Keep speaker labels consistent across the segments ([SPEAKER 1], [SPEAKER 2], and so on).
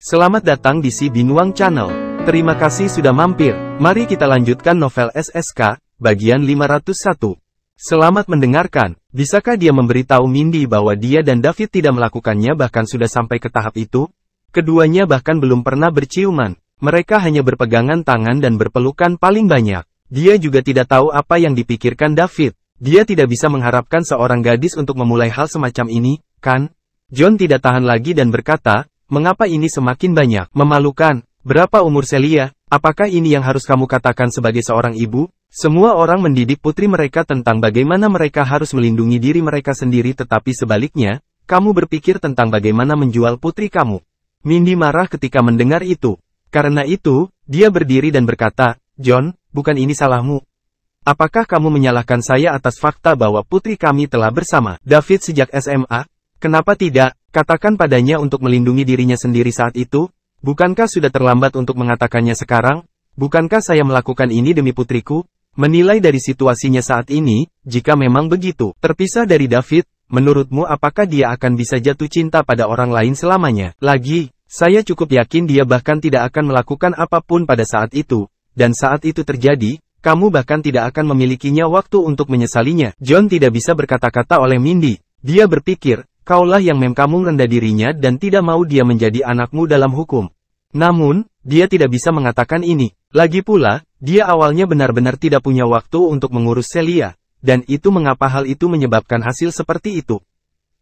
[SPEAKER 1] Selamat datang di Si Binuang Channel. Terima kasih sudah mampir. Mari kita lanjutkan novel SSK, bagian 501. Selamat mendengarkan. Bisakah dia memberitahu Mindy bahwa dia dan David tidak melakukannya bahkan sudah sampai ke tahap itu? Keduanya bahkan belum pernah berciuman. Mereka hanya berpegangan tangan dan berpelukan paling banyak. Dia juga tidak tahu apa yang dipikirkan David. Dia tidak bisa mengharapkan seorang gadis untuk memulai hal semacam ini, kan? John tidak tahan lagi dan berkata, mengapa ini semakin banyak? Memalukan. Berapa umur Celia? Apakah ini yang harus kamu katakan sebagai seorang ibu? Semua orang mendidik putri mereka tentang bagaimana mereka harus melindungi diri mereka sendiri, tetapi sebaliknya, kamu berpikir tentang bagaimana menjual putri kamu. Mindy marah ketika mendengar itu. Karena itu, dia berdiri dan berkata, John, bukan ini salahmu. Apakah kamu menyalahkan saya atas fakta bahwa putri kami telah bersama David sejak SMA? Kenapa tidak? Katakan padanya untuk melindungi dirinya sendiri saat itu. Bukankah sudah terlambat untuk mengatakannya sekarang? Bukankah saya melakukan ini demi putriku? Menilai dari situasinya saat ini, jika memang begitu, terpisah dari David, menurutmu apakah dia akan bisa jatuh cinta pada orang lain selamanya? Lagi, saya cukup yakin dia bahkan tidak akan melakukan apapun pada saat itu. Dan saat itu terjadi, kamu bahkan tidak akan memilikinya waktu untuk menyesalinya. John tidak bisa berkata-kata oleh Mindy. Dia berpikir, kaulah yang kamu rendah dirinya dan tidak mau dia menjadi anakmu dalam hukum. Namun, dia tidak bisa mengatakan ini. Lagi pula, dia awalnya benar-benar tidak punya waktu untuk mengurus Celia. Dan itu mengapa hal itu menyebabkan hasil seperti itu.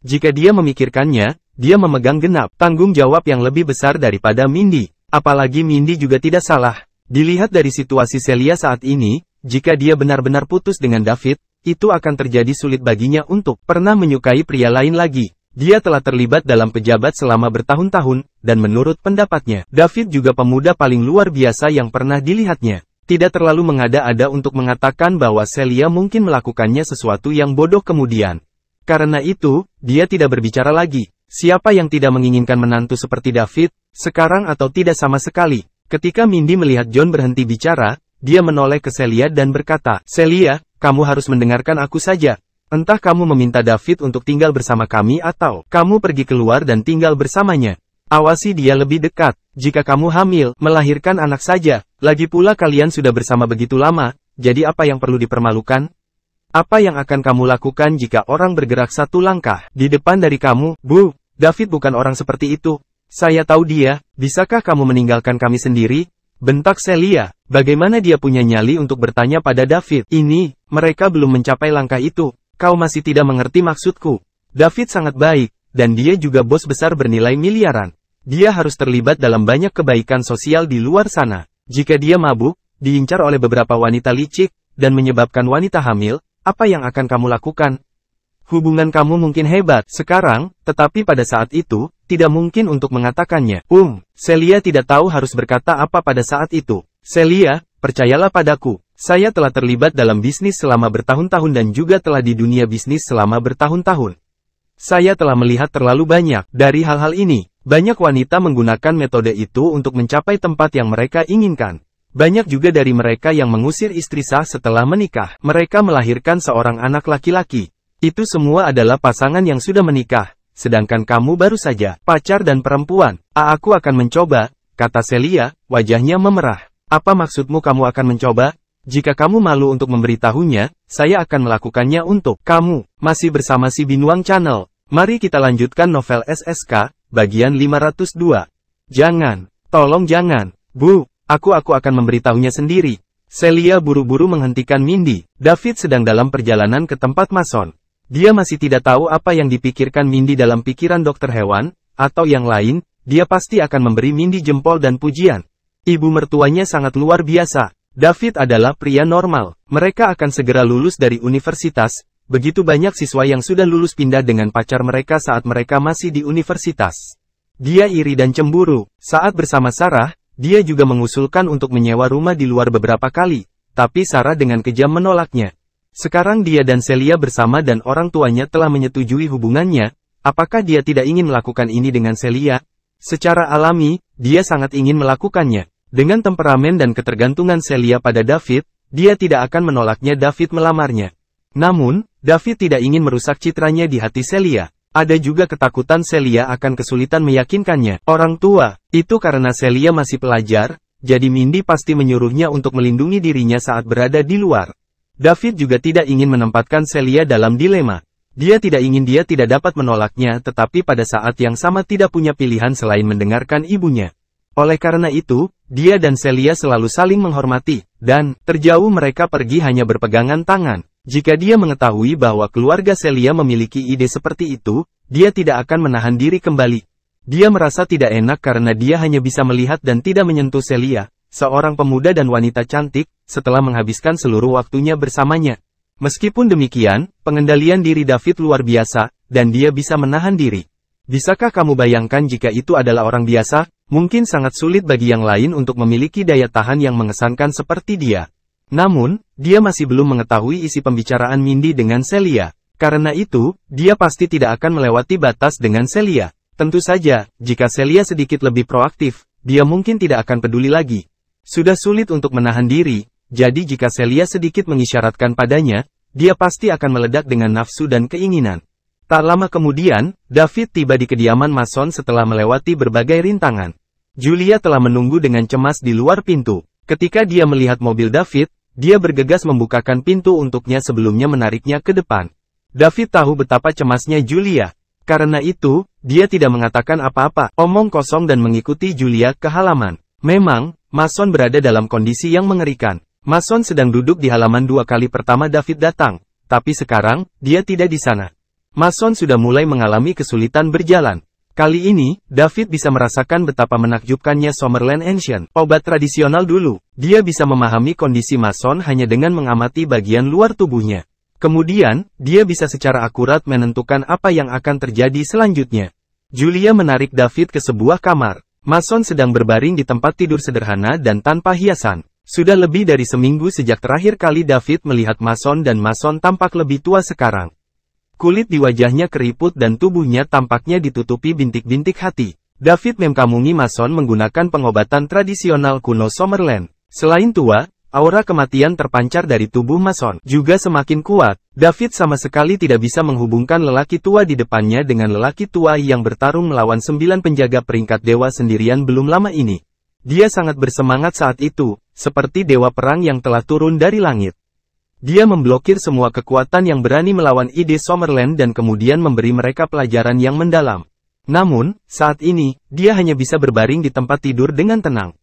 [SPEAKER 1] Jika dia memikirkannya, dia memegang genap tanggung jawab yang lebih besar daripada Mindy. Apalagi Mindy juga tidak salah. Dilihat dari situasi Celia saat ini, jika dia benar-benar putus dengan David, itu akan terjadi sulit baginya untuk pernah menyukai pria lain lagi. Dia telah terlibat dalam pejabat selama bertahun-tahun, dan menurut pendapatnya, David juga pemuda paling luar biasa yang pernah dilihatnya. Tidak terlalu mengada-ada untuk mengatakan bahwa Celia mungkin melakukannya sesuatu yang bodoh kemudian. Karena itu, dia tidak berbicara lagi. Siapa yang tidak menginginkan menantu seperti David, sekarang atau tidak sama sekali? Ketika Mindy melihat John berhenti bicara, dia menoleh ke Celia dan berkata, Celia, kamu harus mendengarkan aku saja. Entah kamu meminta David untuk tinggal bersama kami atau kamu pergi keluar dan tinggal bersamanya. Awasi dia lebih dekat. Jika kamu hamil, melahirkan anak saja. Lagi pula kalian sudah bersama begitu lama, jadi apa yang perlu dipermalukan? Apa yang akan kamu lakukan jika orang bergerak satu langkah di depan dari kamu? Bu, David bukan orang seperti itu. Saya tahu dia. Bisakah kamu meninggalkan kami sendiri? Bentak Celia. Bagaimana dia punya nyali untuk bertanya pada David? Ini, mereka belum mencapai langkah itu. Kau masih tidak mengerti maksudku. David sangat baik, dan dia juga bos besar bernilai miliaran. Dia harus terlibat dalam banyak kebaikan sosial di luar sana. Jika dia mabuk, diincar oleh beberapa wanita licik, dan menyebabkan wanita hamil, apa yang akan kamu lakukan? Hubungan kamu mungkin hebat sekarang, tetapi pada saat itu, tidak mungkin untuk mengatakannya. Celia tidak tahu harus berkata apa pada saat itu. Celia, percayalah padaku. Saya telah terlibat dalam bisnis selama bertahun-tahun dan juga telah di dunia bisnis selama bertahun-tahun. Saya telah melihat terlalu banyak dari hal-hal ini. Banyak wanita menggunakan metode itu untuk mencapai tempat yang mereka inginkan. Banyak juga dari mereka yang mengusir istri sah setelah menikah. Mereka melahirkan seorang anak laki-laki. Itu semua adalah pasangan yang sudah menikah. Sedangkan kamu baru saja pacar dan perempuan. Aku akan mencoba, kata Celia, wajahnya memerah. Apa maksudmu kamu akan mencoba? Jika kamu malu untuk memberitahunya, saya akan melakukannya untuk kamu. Masih bersama Si Binuang Channel. Mari kita lanjutkan novel SSK, bagian 502. Jangan, tolong jangan. Bu, aku akan memberitahunya sendiri. Celia buru-buru menghentikan Mindy. David sedang dalam perjalanan ke tempat mason. Dia masih tidak tahu apa yang dipikirkan Mindy dalam pikiran dokter hewan, atau yang lain, dia pasti akan memberi Mindy jempol dan pujian. Ibu mertuanya sangat luar biasa. David adalah pria normal. Mereka akan segera lulus dari universitas. Begitu banyak siswa yang sudah lulus pindah dengan pacar mereka saat mereka masih di universitas. Dia iri dan cemburu. Saat bersama Sarah, dia juga mengusulkan untuk menyewa rumah di luar beberapa kali. Tapi Sarah dengan kejam menolaknya. Sekarang dia dan Celia bersama dan orang tuanya telah menyetujui hubungannya. Apakah dia tidak ingin melakukan ini dengan Celia? Secara alami, dia sangat ingin melakukannya. Dengan temperamen dan ketergantungan Celia pada David, dia tidak akan menolaknya David melamarnya. Namun, David tidak ingin merusak citranya di hati Celia. Ada juga ketakutan Celia akan kesulitan meyakinkannya. Orang tua, itu karena Celia masih pelajar, jadi Mindy pasti menyuruhnya untuk melindungi dirinya saat berada di luar. David juga tidak ingin menempatkan Celia dalam dilema. Dia tidak dapat menolaknya, tetapi pada saat yang sama tidak punya pilihan selain mendengarkan ibunya. Oleh karena itu, dia dan Celia selalu saling menghormati, dan terjauh mereka pergi hanya berpegangan tangan. Jika dia mengetahui bahwa keluarga Celia memiliki ide seperti itu, dia tidak akan menahan diri kembali. Dia merasa tidak enak karena dia hanya bisa melihat dan tidak menyentuh Celia, seorang pemuda dan wanita cantik, setelah menghabiskan seluruh waktunya bersamanya. Meskipun demikian, pengendalian diri David luar biasa, dan dia bisa menahan diri. Bisakah kamu bayangkan jika itu adalah orang biasa? Mungkin sangat sulit bagi yang lain untuk memiliki daya tahan yang mengesankan seperti dia. Namun, dia masih belum mengetahui isi pembicaraan Mindy dengan Celia. Karena itu, dia pasti tidak akan melewati batas dengan Celia. Tentu saja, jika Celia sedikit lebih proaktif, dia mungkin tidak akan peduli lagi. Sudah sulit untuk menahan diri, jadi jika Celia sedikit mengisyaratkan padanya, dia pasti akan meledak dengan nafsu dan keinginan. Tak lama kemudian, David tiba di kediaman Mason setelah melewati berbagai rintangan. Julia telah menunggu dengan cemas di luar pintu. Ketika dia melihat mobil David, dia bergegas membukakan pintu untuknya sebelumnya menariknya ke depan. David tahu betapa cemasnya Julia. Karena itu, dia tidak mengatakan apa-apa, omong kosong dan mengikuti Julia ke halaman. Memang, Mason berada dalam kondisi yang mengerikan. Mason sedang duduk di halaman 2 kali pertama David datang, tapi sekarang, dia tidak di sana. Mason sudah mulai mengalami kesulitan berjalan. Kali ini, David bisa merasakan betapa menakjubkannya Summerland Ancient, obat tradisional dulu. Dia bisa memahami kondisi Mason hanya dengan mengamati bagian luar tubuhnya. Kemudian, dia bisa secara akurat menentukan apa yang akan terjadi selanjutnya. Julia menarik David ke sebuah kamar. Mason sedang berbaring di tempat tidur sederhana dan tanpa hiasan. Sudah lebih dari seminggu sejak terakhir kali David melihat Mason dan Mason tampak lebih tua sekarang. Kulit di wajahnya keriput dan tubuhnya tampaknya ditutupi bintik-bintik hati. David mengkamungi Mason menggunakan pengobatan tradisional kuno Summerland. Selain tua, aura kematian terpancar dari tubuh Mason juga semakin kuat. David sama sekali tidak bisa menghubungkan lelaki tua di depannya dengan lelaki tua yang bertarung melawan 9 penjaga peringkat dewa sendirian belum lama ini. Dia sangat bersemangat saat itu, seperti dewa perang yang telah turun dari langit. Dia memblokir semua kekuatan yang berani melawan ide Summerland dan kemudian memberi mereka pelajaran yang mendalam. Namun, saat ini, dia hanya bisa berbaring di tempat tidur dengan tenang.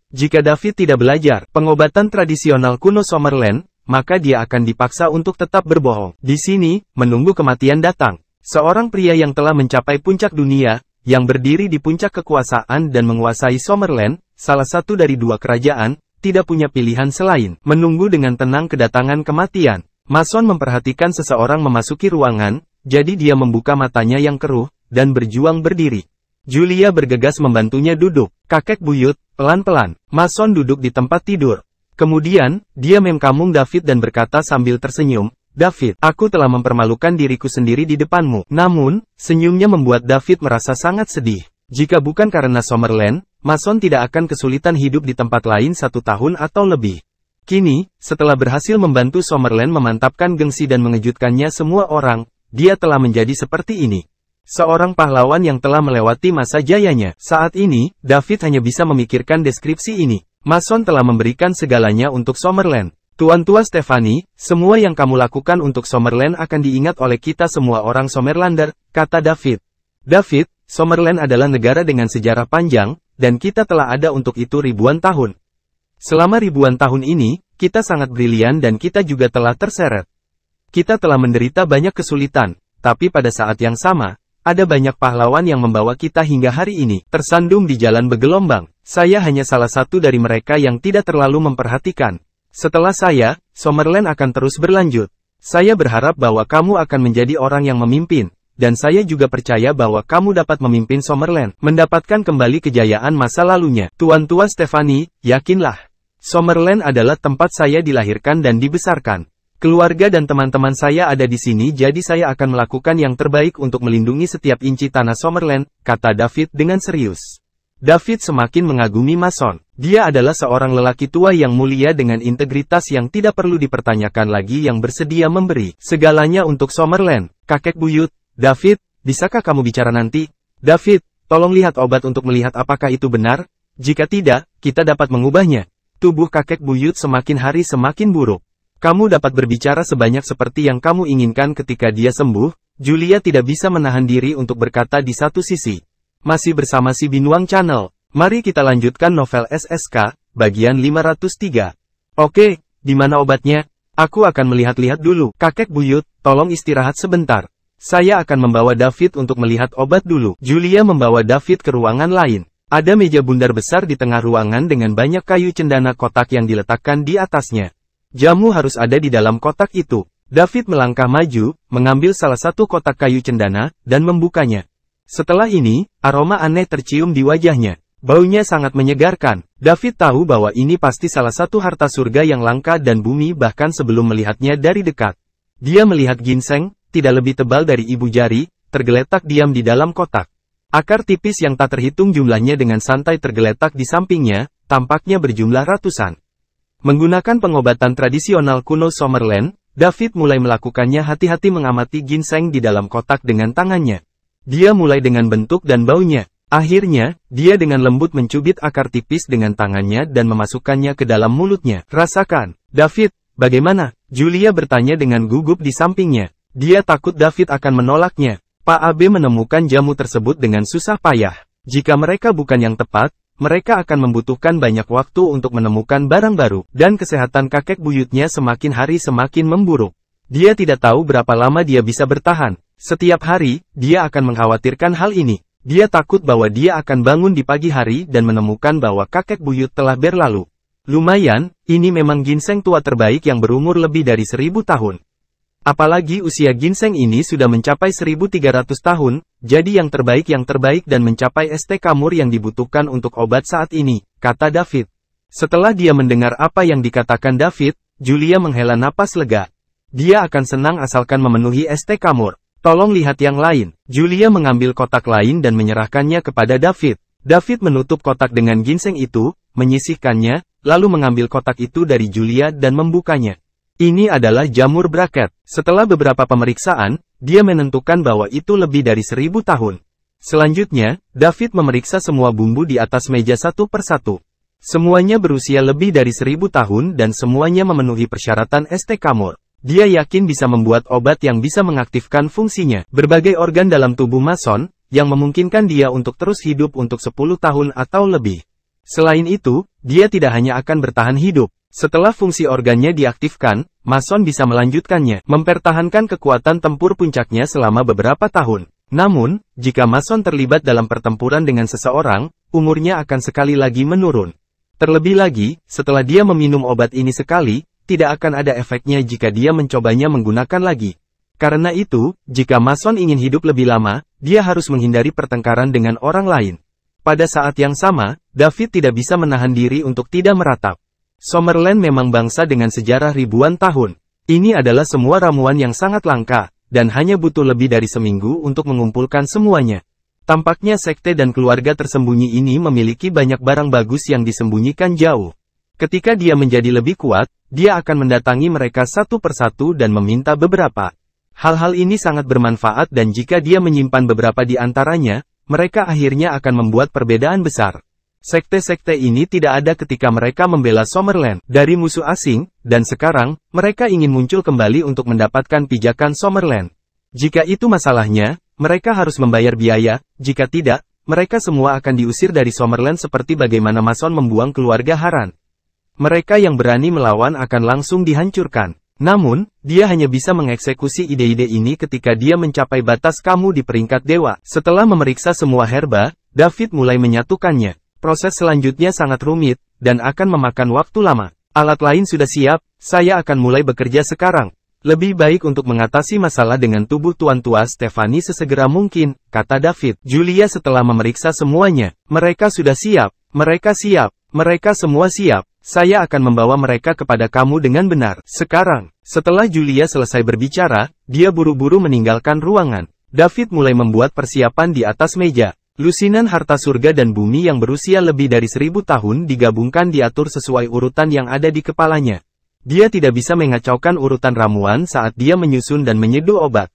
[SPEAKER 1] Jika David tidak belajar pengobatan tradisional kuno Summerland, maka dia akan dipaksa untuk tetap berbohong. Di sini, menunggu kematian datang. Seorang pria yang telah mencapai puncak dunia, yang berdiri di puncak kekuasaan dan menguasai Summerland, salah satu dari 2 kerajaan, tidak punya pilihan selain menunggu dengan tenang kedatangan kematian. Mason memperhatikan seseorang memasuki ruangan, jadi dia membuka matanya yang keruh, dan berjuang berdiri. Julia bergegas membantunya duduk. Kakek buyut, pelan-pelan. Mason duduk di tempat tidur. Kemudian, dia mengkamung David dan berkata sambil tersenyum, "David, aku telah mempermalukan diriku sendiri di depanmu." Namun, senyumnya membuat David merasa sangat sedih. Jika bukan karena Summerland, Mason tidak akan kesulitan hidup di tempat lain 1 tahun atau lebih. Kini, setelah berhasil membantu Summerland memantapkan gengsi dan mengejutkannya semua orang, dia telah menjadi seperti ini. Seorang pahlawan yang telah melewati masa jayanya. Saat ini, David hanya bisa memikirkan deskripsi ini. Mason telah memberikan segalanya untuk Summerland. Tuan Tua Stephanie, semua yang kamu lakukan untuk Summerland akan diingat oleh kita semua orang Summerlander, kata David. David, Summerland adalah negara dengan sejarah panjang, dan kita telah ada untuk itu ribuan tahun. Selama ribuan tahun ini, kita sangat brilian dan kita juga telah terseret. Kita telah menderita banyak kesulitan, tapi pada saat yang sama, ada banyak pahlawan yang membawa kita hingga hari ini. Tersandung di jalan bergelombang, saya hanya salah satu dari mereka yang tidak terlalu memperhatikan. Setelah saya, Summerland akan terus berlanjut. Saya berharap bahwa kamu akan menjadi orang yang memimpin. Dan saya juga percaya bahwa kamu dapat memimpin Summerland, mendapatkan kembali kejayaan masa lalunya. Tuan Tua Stephanie, yakinlah. Summerland adalah tempat saya dilahirkan dan dibesarkan. Keluarga dan teman-teman saya ada di sini jadi saya akan melakukan yang terbaik untuk melindungi setiap inci tanah Summerland, kata David dengan serius. David semakin mengagumi Mason. Dia adalah seorang lelaki tua yang mulia dengan integritas yang tidak perlu dipertanyakan lagi yang bersedia memberi segalanya untuk Summerland. Kakek buyut, David, bisakah kamu bicara nanti? David, tolong lihat obat untuk melihat apakah itu benar. Jika tidak, kita dapat mengubahnya. Tubuh kakek buyut semakin hari semakin buruk. Kamu dapat berbicara sebanyak seperti yang kamu inginkan ketika dia sembuh. Julia tidak bisa menahan diri untuk berkata di satu sisi. Masih bersama si Binuang Channel. Mari kita lanjutkan novel SSK, bagian 503. Oke, di mana obatnya? Aku akan melihat-lihat dulu. Kakek buyut, tolong istirahat sebentar. Saya akan membawa David untuk melihat obat dulu. Julia membawa David ke ruangan lain. Ada meja bundar besar di tengah ruangan dengan banyak kayu cendana kotak yang diletakkan di atasnya. Jamu harus ada di dalam kotak itu. David melangkah maju, mengambil salah satu kotak kayu cendana, dan membukanya. Setelah ini, aroma aneh tercium di wajahnya. Baunya sangat menyegarkan. David tahu bahwa ini pasti salah satu harta surga yang langka dan bumi bahkan sebelum melihatnya dari dekat. Dia melihat ginseng, tidak lebih tebal dari ibu jari, tergeletak diam di dalam kotak. Akar tipis yang tak terhitung jumlahnya dengan santai tergeletak di sampingnya, tampaknya berjumlah ratusan. Menggunakan pengobatan tradisional kuno Summerland, David mulai melakukannya hati-hati mengamati ginseng di dalam kotak dengan tangannya. Dia mulai dengan bentuk dan baunya. Akhirnya, dia dengan lembut mencubit akar tipis dengan tangannya dan memasukkannya ke dalam mulutnya. Rasakan. David, bagaimana? Julia bertanya dengan gugup di sampingnya. Dia takut David akan menolaknya. Pak Abe menemukan jamu tersebut dengan susah payah. Jika mereka bukan yang tepat, mereka akan membutuhkan banyak waktu untuk menemukan barang baru, dan kesehatan kakek buyutnya semakin hari semakin memburuk. Dia tidak tahu berapa lama dia bisa bertahan. Setiap hari, dia akan mengkhawatirkan hal ini. Dia takut bahwa dia akan bangun di pagi hari dan menemukan bahwa kakek buyut telah berlalu. Lumayan, ini memang ginseng tua terbaik yang berumur lebih dari 1000 tahun. Apalagi usia ginseng ini sudah mencapai 1300 tahun, jadi yang terbaik dan mencapai ST Kamur yang dibutuhkan untuk obat saat ini, kata David. Setelah dia mendengar apa yang dikatakan David, Julia menghela napas lega. Dia akan senang asalkan memenuhi ST Kamur. Tolong lihat yang lain. Julia mengambil kotak lain dan menyerahkannya kepada David. David menutup kotak dengan ginseng itu, menyisihkannya, lalu mengambil kotak itu dari Julia dan membukanya. Ini adalah jamur braket. Setelah beberapa pemeriksaan, dia menentukan bahwa itu lebih dari 1000 tahun. Selanjutnya, David memeriksa semua bumbu di atas meja satu persatu. Semuanya berusia lebih dari 1000 tahun dan semuanya memenuhi persyaratan ST Kamur. Dia yakin bisa membuat obat yang bisa mengaktifkan fungsinya. Berbagai organ dalam tubuh Mason, yang memungkinkan dia untuk terus hidup untuk 10 tahun atau lebih. Selain itu, dia tidak hanya akan bertahan hidup. Setelah fungsi organnya diaktifkan, Mason bisa melanjutkannya, mempertahankan kekuatan tempur puncaknya selama beberapa tahun. Namun, jika Mason terlibat dalam pertempuran dengan seseorang, umurnya akan sekali lagi menurun. Terlebih lagi, setelah dia meminum obat ini sekali, tidak akan ada efeknya jika dia mencobanya menggunakan lagi. Karena itu, jika Mason ingin hidup lebih lama, dia harus menghindari pertengkaran dengan orang lain. Pada saat yang sama, David tidak bisa menahan diri untuk tidak meratap. Summerland memang bangsa dengan sejarah ribuan tahun. Ini adalah semua ramuan yang sangat langka, dan hanya butuh lebih dari seminggu untuk mengumpulkan semuanya. Tampaknya sekte dan keluarga tersembunyi ini memiliki banyak barang bagus yang disembunyikan jauh. Ketika dia menjadi lebih kuat, dia akan mendatangi mereka satu persatu dan meminta beberapa. Hal-hal ini sangat bermanfaat dan jika dia menyimpan beberapa di antaranya, mereka akhirnya akan membuat perbedaan besar. Sekte-sekte ini tidak ada ketika mereka membela Summerland dari musuh asing, dan sekarang, mereka ingin muncul kembali untuk mendapatkan pijakan Summerland. Jika itu masalahnya, mereka harus membayar biaya, jika tidak, mereka semua akan diusir dari Summerland seperti bagaimana Mason membuang keluarga Haran. Mereka yang berani melawan akan langsung dihancurkan. Namun, dia hanya bisa mengeksekusi ide-ide ini ketika dia mencapai batas kamu di peringkat dewa. Setelah memeriksa semua herba, David mulai menyatukannya. Proses selanjutnya sangat rumit, dan akan memakan waktu lama. Alat lain sudah siap, saya akan mulai bekerja sekarang. Lebih baik untuk mengatasi masalah dengan tubuh Tuan Tua Stefani sesegera mungkin, kata David. Julia setelah memeriksa semuanya. Mereka sudah siap, mereka siap, mereka semua siap. Saya akan membawa mereka kepada kamu dengan benar. Sekarang, setelah Julia selesai berbicara, dia buru-buru meninggalkan ruangan. David mulai membuat persiapan di atas meja. Lusinan harta surga dan bumi yang berusia lebih dari 1000 tahun digabungkan diatur sesuai urutan yang ada di kepalanya. Dia tidak bisa mengacaukan urutan ramuan saat dia menyusun dan menyeduh obat.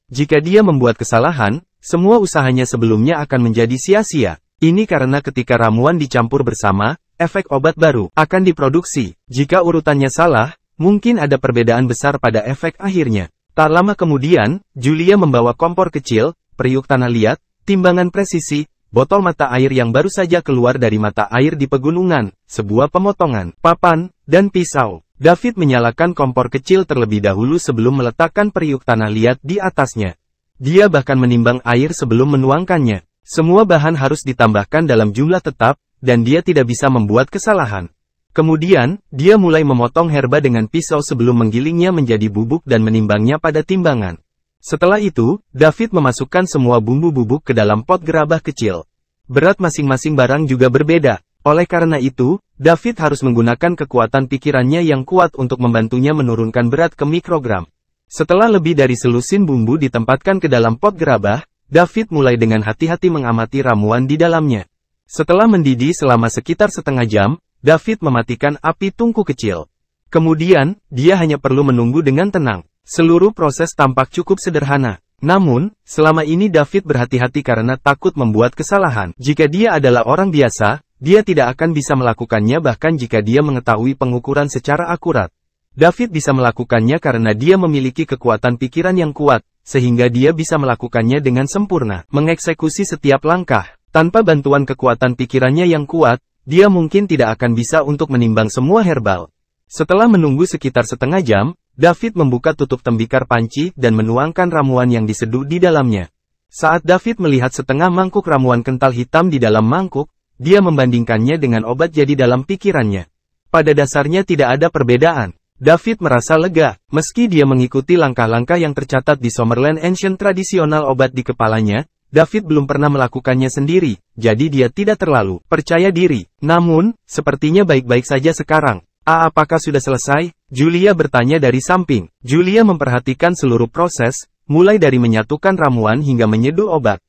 [SPEAKER 1] Jika dia membuat kesalahan, semua usahanya sebelumnya akan menjadi sia-sia. Ini karena ketika ramuan dicampur bersama, efek obat baru akan diproduksi. Jika urutannya salah, mungkin ada perbedaan besar pada efek akhirnya. Tak lama kemudian, Julia membawa kompor kecil, periuk tanah liat, timbangan presisi, botol mata air yang baru saja keluar dari mata air di pegunungan, sebuah pemotongan, papan, dan pisau. David menyalakan kompor kecil terlebih dahulu sebelum meletakkan periuk tanah liat di atasnya. Dia bahkan menimbang air sebelum menuangkannya. Semua bahan harus ditambahkan dalam jumlah tetap, dan dia tidak bisa membuat kesalahan. Kemudian, dia mulai memotong herba dengan pisau sebelum menggilingnya menjadi bubuk dan menimbangnya pada timbangan. Setelah itu, David memasukkan semua bumbu bubuk ke dalam pot gerabah kecil. Berat masing-masing barang juga berbeda. Oleh karena itu, David harus menggunakan kekuatan pikirannya yang kuat untuk membantunya menurunkan berat ke mikrogram. Setelah lebih dari selusin bumbu ditempatkan ke dalam pot gerabah, David mulai dengan hati-hati mengamati ramuan di dalamnya. Setelah mendidih selama sekitar setengah jam, David mematikan api tungku kecil. Kemudian, dia hanya perlu menunggu dengan tenang. Seluruh proses tampak cukup sederhana. Namun, selama ini David berhati-hati karena takut membuat kesalahan. Jika dia adalah orang biasa, dia tidak akan bisa melakukannya bahkan jika dia mengetahui pengukuran secara akurat. David bisa melakukannya karena dia memiliki kekuatan pikiran yang kuat, sehingga dia bisa melakukannya dengan sempurna, mengeksekusi setiap langkah. Tanpa bantuan kekuatan pikirannya yang kuat, dia mungkin tidak akan bisa untuk menimbang semua herbal. Setelah menunggu sekitar setengah jam, David membuka tutup tembikar panci dan menuangkan ramuan yang diseduh di dalamnya. Saat David melihat setengah mangkuk ramuan kental hitam di dalam mangkuk, dia membandingkannya dengan obat jadi dalam pikirannya. Pada dasarnya tidak ada perbedaan. David merasa lega, meski dia mengikuti langkah-langkah yang tercatat di Summerland Ancient tradisional obat di kepalanya, David belum pernah melakukannya sendiri, jadi dia tidak terlalu percaya diri. Namun, sepertinya baik-baik saja sekarang. Apakah sudah selesai? Julia bertanya dari samping. Julia memperhatikan seluruh proses, mulai dari menyatukan ramuan hingga menyeduh obat.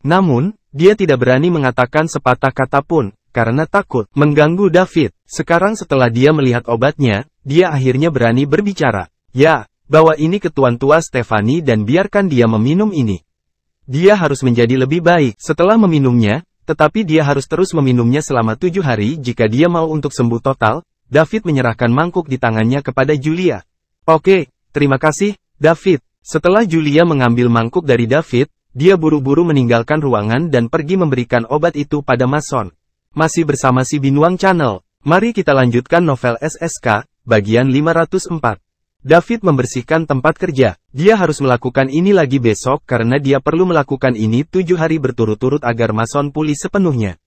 [SPEAKER 1] Namun, dia tidak berani mengatakan sepatah kata pun, karena takut mengganggu David. Sekarang setelah dia melihat obatnya, dia akhirnya berani berbicara. Ya, bawa ini ke Tuan Tua Stefani dan biarkan dia meminum ini. Dia harus menjadi lebih baik setelah meminumnya, tetapi dia harus terus meminumnya selama 7 hari jika dia mau untuk sembuh total. David menyerahkan mangkuk di tangannya kepada Julia. Oke, terima kasih, David. Setelah Julia mengambil mangkuk dari David, dia buru-buru meninggalkan ruangan dan pergi memberikan obat itu pada Mason. Masih bersama si Binuang Channel. Mari kita lanjutkan novel SSK, bagian 504. David membersihkan tempat kerja. Dia harus melakukan ini lagi besok karena dia perlu melakukan ini 7 hari berturut-turut agar Mason pulih sepenuhnya.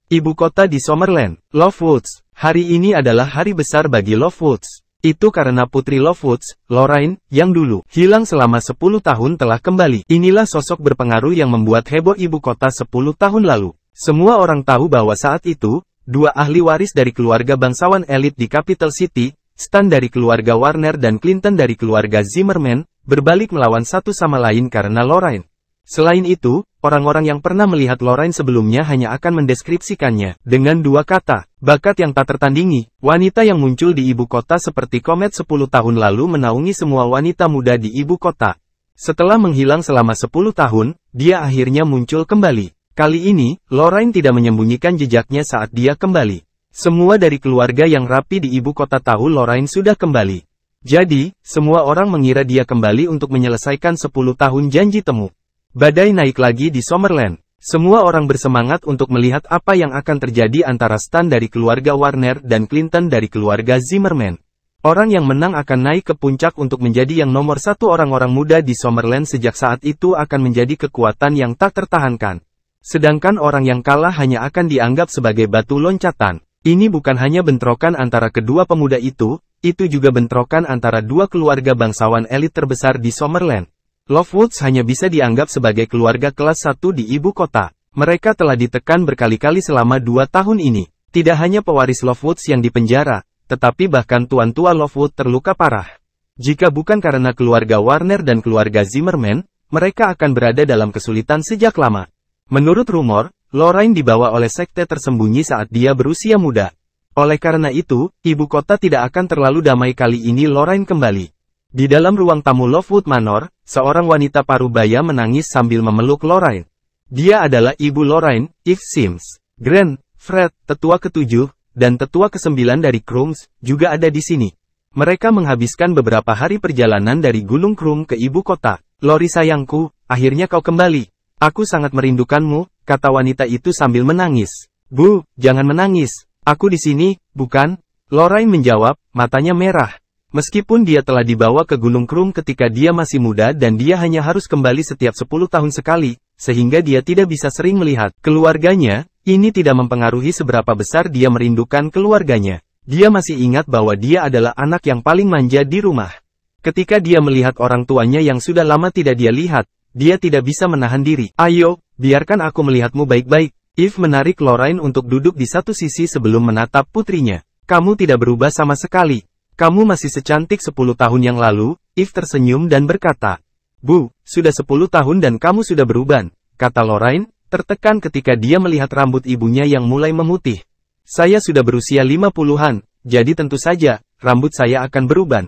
[SPEAKER 1] Ibu kota di Summerland, Lovewoods. Hari ini adalah hari besar bagi Lovewoods. Itu karena putri Lovewoods, Lorraine, yang dulu hilang selama 10 tahun telah kembali. Inilah sosok berpengaruh yang membuat heboh ibu kota 10 tahun lalu. Semua orang tahu bahwa saat itu, 2 ahli waris dari keluarga bangsawan elit di Capital City, Stan dari keluarga Warner dan Clinton dari keluarga Zimmerman, berbalik melawan satu sama lain karena Lorraine. Selain itu, orang-orang yang pernah melihat Lorraine sebelumnya hanya akan mendeskripsikannya dengan 2 kata, bakat yang tak tertandingi. Wanita yang muncul di ibu kota seperti komet 10 tahun lalu menaungi semua wanita muda di ibu kota. Setelah menghilang selama 10 tahun, dia akhirnya muncul kembali. Kali ini, Lorraine tidak menyembunyikan jejaknya saat dia kembali. Semua dari keluarga yang rapi di ibu kota tahu Lorraine sudah kembali. Jadi, semua orang mengira dia kembali untuk menyelesaikan 10 tahun janji temu. Badai naik lagi di Summerland. Semua orang bersemangat untuk melihat apa yang akan terjadi antara Stan dari keluarga Warner dan Clinton dari keluarga Zimmerman. Orang yang menang akan naik ke puncak untuk menjadi yang nomor 1 orang-orang muda di Summerland sejak saat itu akan menjadi kekuatan yang tak tertahankan. Sedangkan orang yang kalah hanya akan dianggap sebagai batu loncatan. Ini bukan hanya bentrokan antara kedua pemuda itu juga bentrokan antara 2 keluarga bangsawan elit terbesar di Summerland. Lovewoods hanya bisa dianggap sebagai keluarga kelas 1 di ibu kota. Mereka telah ditekan berkali-kali selama 2 tahun ini. Tidak hanya pewaris Lovewoods yang dipenjara, tetapi bahkan tuan tua Lovewood terluka parah. Jika bukan karena keluarga Warner dan keluarga Zimmerman, mereka akan berada dalam kesulitan sejak lama. Menurut rumor, Lorraine dibawa oleh sekte tersembunyi saat dia berusia muda. Oleh karena itu, ibu kota tidak akan terlalu damai kali ini Lorraine kembali. Di dalam ruang tamu Lovewood Manor, seorang wanita parubaya menangis sambil memeluk Lorraine. Dia adalah ibu Lorraine, Eve Sims. Gren, Fred, tetua ke-7, dan tetua ke-9 dari Krums, juga ada di sini. Mereka menghabiskan beberapa hari perjalanan dari Gunung Krum ke ibu kota. Lori sayangku, akhirnya kau kembali. Aku sangat merindukanmu, kata wanita itu sambil menangis. Bu, jangan menangis. Aku di sini, bukan? Lorraine menjawab, matanya merah. Meskipun dia telah dibawa ke Gunung Krum ketika dia masih muda dan dia hanya harus kembali setiap 10 tahun sekali, sehingga dia tidak bisa sering melihat keluarganya, ini tidak mempengaruhi seberapa besar dia merindukan keluarganya. Dia masih ingat bahwa dia adalah anak yang paling manja di rumah. Ketika dia melihat orang tuanya yang sudah lama tidak dia lihat, dia tidak bisa menahan diri. Ayo, biarkan aku melihatmu baik-baik. Eve menarik Lorraine untuk duduk di satu sisi sebelum menatap putrinya. Kamu tidak berubah sama sekali. Kamu masih secantik 10 tahun yang lalu. Eve tersenyum dan berkata, Bu, sudah 10 tahun dan kamu sudah berubah, kata Lorraine, tertekan ketika dia melihat rambut ibunya yang mulai memutih. Saya sudah berusia 50-an, jadi tentu saja, rambut saya akan berubah.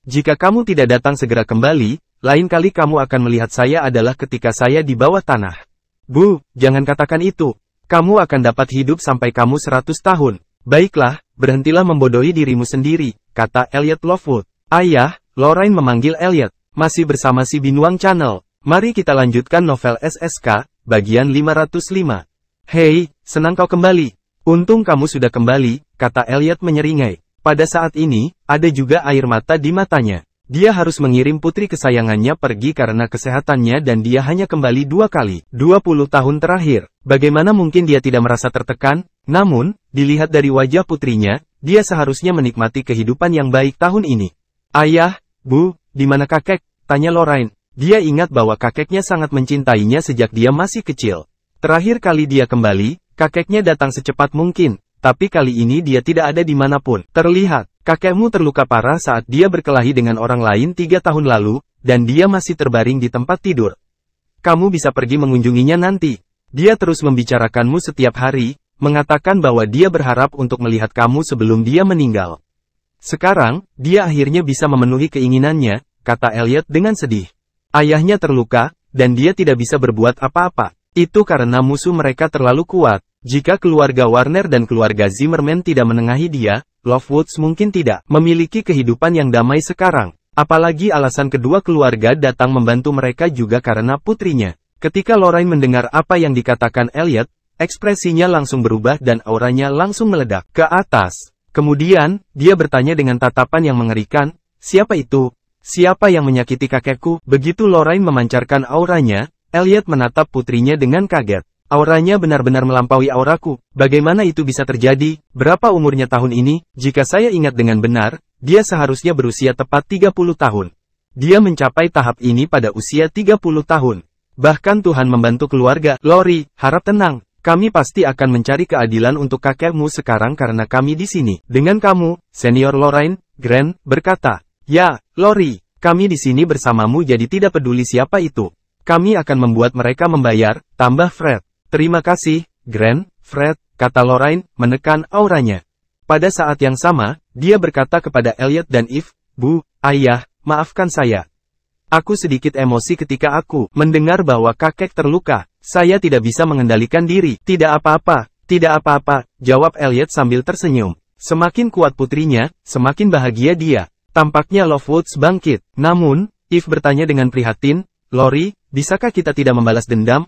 [SPEAKER 1] Jika kamu tidak datang segera kembali, lain kali kamu akan melihat saya adalah ketika saya di bawah tanah. Bu, jangan katakan itu. Kamu akan dapat hidup sampai kamu 100 tahun. Baiklah, berhentilah membodohi dirimu sendiri, kata Elliot Lovewood. Ayah, Lorraine memanggil Elliot. Masih bersama si Binuang Channel. Mari kita lanjutkan novel SSK, bagian 505. Hei, senang kau kembali. Untung kamu sudah kembali, kata Elliot menyeringai. Pada saat ini, ada juga air mata di matanya. Dia harus mengirim putri kesayangannya pergi karena kesehatannya dan dia hanya kembali 2 kali. 20 tahun terakhir. Bagaimana mungkin dia tidak merasa tertekan? Namun, dilihat dari wajah putrinya, dia seharusnya menikmati kehidupan yang baik tahun ini. Ayah, Bu, di mana kakek? Tanya Lorraine. Dia ingat bahwa kakeknya sangat mencintainya sejak dia masih kecil. Terakhir kali dia kembali, kakeknya datang secepat mungkin, tapi kali ini dia tidak ada di manapun. Terlihat, kakekmu terluka parah saat dia berkelahi dengan orang lain 3 tahun lalu, dan dia masih terbaring di tempat tidur. Kamu bisa pergi mengunjunginya nanti. Dia terus membicarakanmu setiap hari, mengatakan bahwa dia berharap untuk melihat kamu sebelum dia meninggal. Sekarang, dia akhirnya bisa memenuhi keinginannya, kata Elliot dengan sedih. Ayahnya terluka, dan dia tidak bisa berbuat apa-apa. Itu karena musuh mereka terlalu kuat. Jika keluarga Warner dan keluarga Zimmerman tidak menengahi dia, Lovewoods mungkin tidak memiliki kehidupan yang damai sekarang. Apalagi alasan kedua keluarga datang membantu mereka juga karena putrinya. Ketika Lorraine mendengar apa yang dikatakan Elliot, ekspresinya langsung berubah dan auranya langsung meledak ke atas. Kemudian, dia bertanya dengan tatapan yang mengerikan, siapa itu? Siapa yang menyakiti kakekku? Begitu Lorraine memancarkan auranya, Elliot menatap putrinya dengan kaget. Auranya benar-benar melampaui auraku. Bagaimana itu bisa terjadi? Berapa umurnya tahun ini? Jika saya ingat dengan benar, dia seharusnya berusia tepat 30 tahun. Dia mencapai tahap ini pada usia 30 tahun. Bahkan Tuhan membantu keluarga. Lori, harap tenang. Kami pasti akan mencari keadilan untuk kakekmu sekarang karena kami di sini. Dengan kamu, Senior Lorraine, Gren, berkata. Ya, Lori, kami di sini bersamamu jadi tidak peduli siapa itu. Kami akan membuat mereka membayar, tambah Fred. Terima kasih, Gren, Fred, kata Lorraine, menekan auranya. Pada saat yang sama, dia berkata kepada Elliot dan Eve, Bu, Ayah, maafkan saya. Aku sedikit emosi ketika aku mendengar bahwa kakek terluka. Saya tidak bisa mengendalikan diri. Tidak apa-apa, jawab Elliot sambil tersenyum. Semakin kuat putrinya, semakin bahagia dia. Tampaknya Lovewoods bangkit. Namun, Eve bertanya dengan prihatin, Lori, bisakah kita tidak membalas dendam?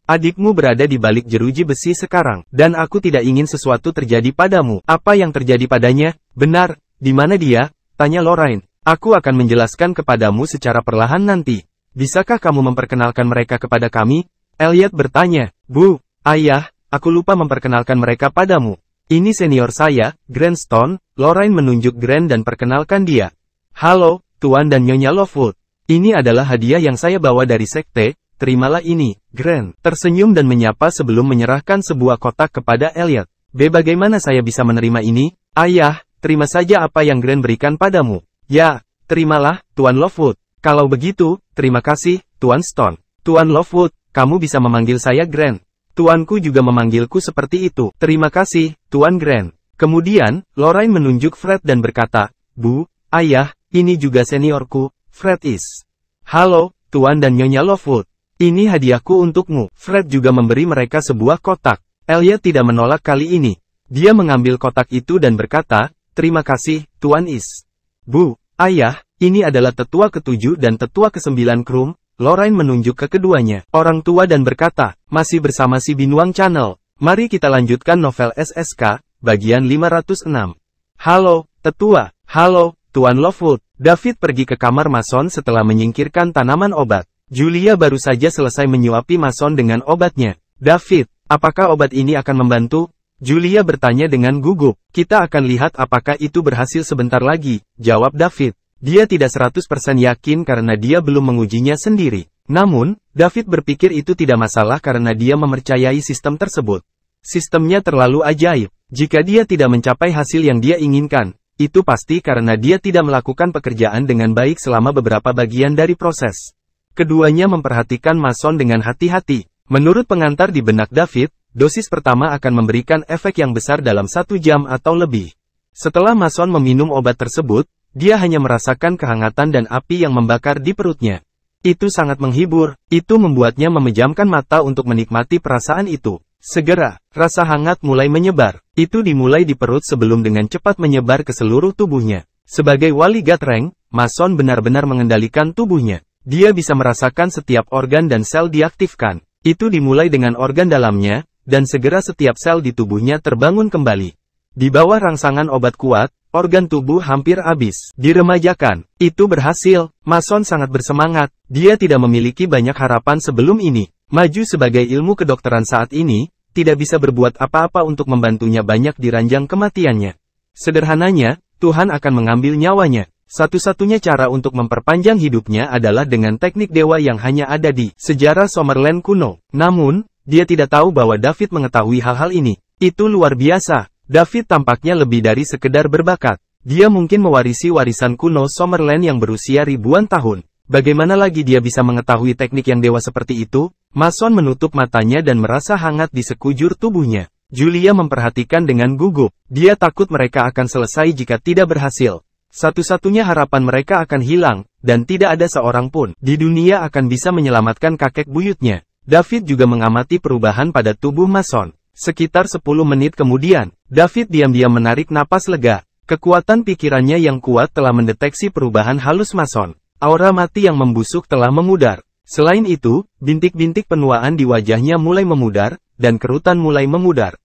[SPEAKER 1] Adikmu berada di balik jeruji besi sekarang, dan aku tidak ingin sesuatu terjadi padamu. Apa yang terjadi padanya? Benar, di mana dia? Tanya Lorraine. Aku akan menjelaskan kepadamu secara perlahan nanti. Bisakah kamu memperkenalkan mereka kepada kami? Elliot bertanya. Bu, Ayah, aku lupa memperkenalkan mereka padamu. Ini senior saya, Gren Stone. Lorraine menunjuk Gren dan perkenalkan dia. Halo, Tuan dan Nyonya Lovewood. Ini adalah hadiah yang saya bawa dari sekte. Terimalah ini, Gren. Tersenyum dan menyapa sebelum menyerahkan sebuah kotak kepada Elliot. Bagaimana saya bisa menerima ini? Ayah, terima saja apa yang Gren berikan padamu. Ya, terimalah, Tuan Lovewood. Kalau begitu, terima kasih, Tuan Stone. Tuan Lovewood, kamu bisa memanggil saya Gren. Tuanku juga memanggilku seperti itu. Terima kasih, Tuan Gren. Kemudian, Lorraine menunjuk Fred dan berkata, Bu, Ayah, ini juga seniorku, Fred Is. Halo, Tuan dan Nyonya Lovewood. Ini hadiahku untukmu. Fred juga memberi mereka sebuah kotak. Elliot tidak menolak kali ini. Dia mengambil kotak itu dan berkata, terima kasih, Tuan Is. Bu, ayah, ini adalah tetua ke-7 dan tetua ke-9 Krum. Lorraine menunjuk ke keduanya, orang tua dan berkata, masih bersama si Binuang Channel. Mari kita lanjutkan novel SSK, bagian 506. Halo, tetua. Halo, Tuan Lovewood. David pergi ke kamar Mason setelah menyingkirkan tanaman obat. Julia baru saja selesai menyuapi Mason dengan obatnya. David, apakah obat ini akan membantu? Julia bertanya dengan gugup. Kita akan lihat apakah itu berhasil sebentar lagi, jawab David. Dia tidak 100% yakin karena dia belum mengujinya sendiri. Namun, David berpikir itu tidak masalah karena dia mempercayai sistem tersebut. Sistemnya terlalu ajaib. Jika dia tidak mencapai hasil yang dia inginkan, itu pasti karena dia tidak melakukan pekerjaan dengan baik selama beberapa bagian dari proses. Keduanya memperhatikan Mason dengan hati-hati. Menurut pengantar di benak David, dosis pertama akan memberikan efek yang besar dalam 1 jam atau lebih. Setelah Mason meminum obat tersebut, dia hanya merasakan kehangatan dan api yang membakar di perutnya. Itu sangat menghibur, itu membuatnya memejamkan mata untuk menikmati perasaan itu. Segera, rasa hangat mulai menyebar. Itu dimulai di perut sebelum dengan cepat menyebar ke seluruh tubuhnya. Sebagai wali Gatreng, Mason benar-benar mengendalikan tubuhnya. Dia bisa merasakan setiap organ dan sel diaktifkan. Itu dimulai dengan organ dalamnya, dan segera setiap sel di tubuhnya terbangun kembali. Di bawah rangsangan obat kuat, organ tubuh hampir habis diremajakan. Itu berhasil. Mason sangat bersemangat. Dia tidak memiliki banyak harapan sebelum ini. Maju sebagai ilmu kedokteran saat ini, tidak bisa berbuat apa-apa untuk membantunya banyak di ranjang kematiannya. Sederhananya, Tuhan akan mengambil nyawanya. Satu-satunya cara untuk memperpanjang hidupnya adalah dengan teknik dewa yang hanya ada di sejarah Summerland kuno. Namun, dia tidak tahu bahwa David mengetahui hal-hal ini. Itu luar biasa. David tampaknya lebih dari sekedar berbakat. Dia mungkin mewarisi warisan kuno Summerland yang berusia ribuan tahun. Bagaimana lagi dia bisa mengetahui teknik yang dewa seperti itu? Mason menutup matanya dan merasa hangat di sekujur tubuhnya. Julia memperhatikan dengan gugup. Dia takut mereka akan selesai jika tidak berhasil. Satu-satunya harapan mereka akan hilang, dan tidak ada seorang pun di dunia akan bisa menyelamatkan kakek buyutnya. David juga mengamati perubahan pada tubuh Mason. Sekitar 10 menit kemudian, David diam-diam menarik napas lega. Kekuatan pikirannya yang kuat telah mendeteksi perubahan halus Mason. Aura mati yang membusuk telah memudar. Selain itu, bintik-bintik penuaan di wajahnya mulai memudar, dan kerutan mulai memudar.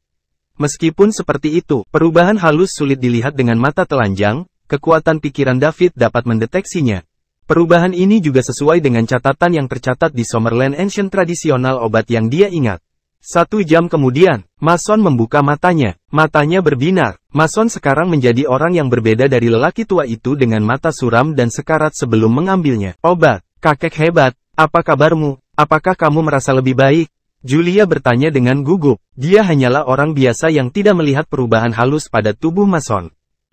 [SPEAKER 1] Meskipun seperti itu, perubahan halus sulit dilihat dengan mata telanjang. Kekuatan pikiran David dapat mendeteksinya. Perubahan ini juga sesuai dengan catatan yang tercatat di Summerland Ancient tradisional obat yang dia ingat. 1 jam kemudian, Mason membuka matanya. Matanya berbinar. Mason sekarang menjadi orang yang berbeda dari lelaki tua itu dengan mata suram dan sekarat sebelum mengambilnya. Obat, kakek hebat, apa kabarmu? Apakah kamu merasa lebih baik? Julia bertanya dengan gugup. Dia hanyalah orang biasa yang tidak melihat perubahan halus pada tubuh Mason.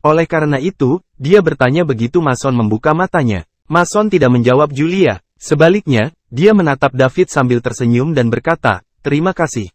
[SPEAKER 1] Oleh karena itu, dia bertanya begitu Mason membuka matanya. Mason tidak menjawab Julia. Sebaliknya, dia menatap David sambil tersenyum dan berkata, terima kasih.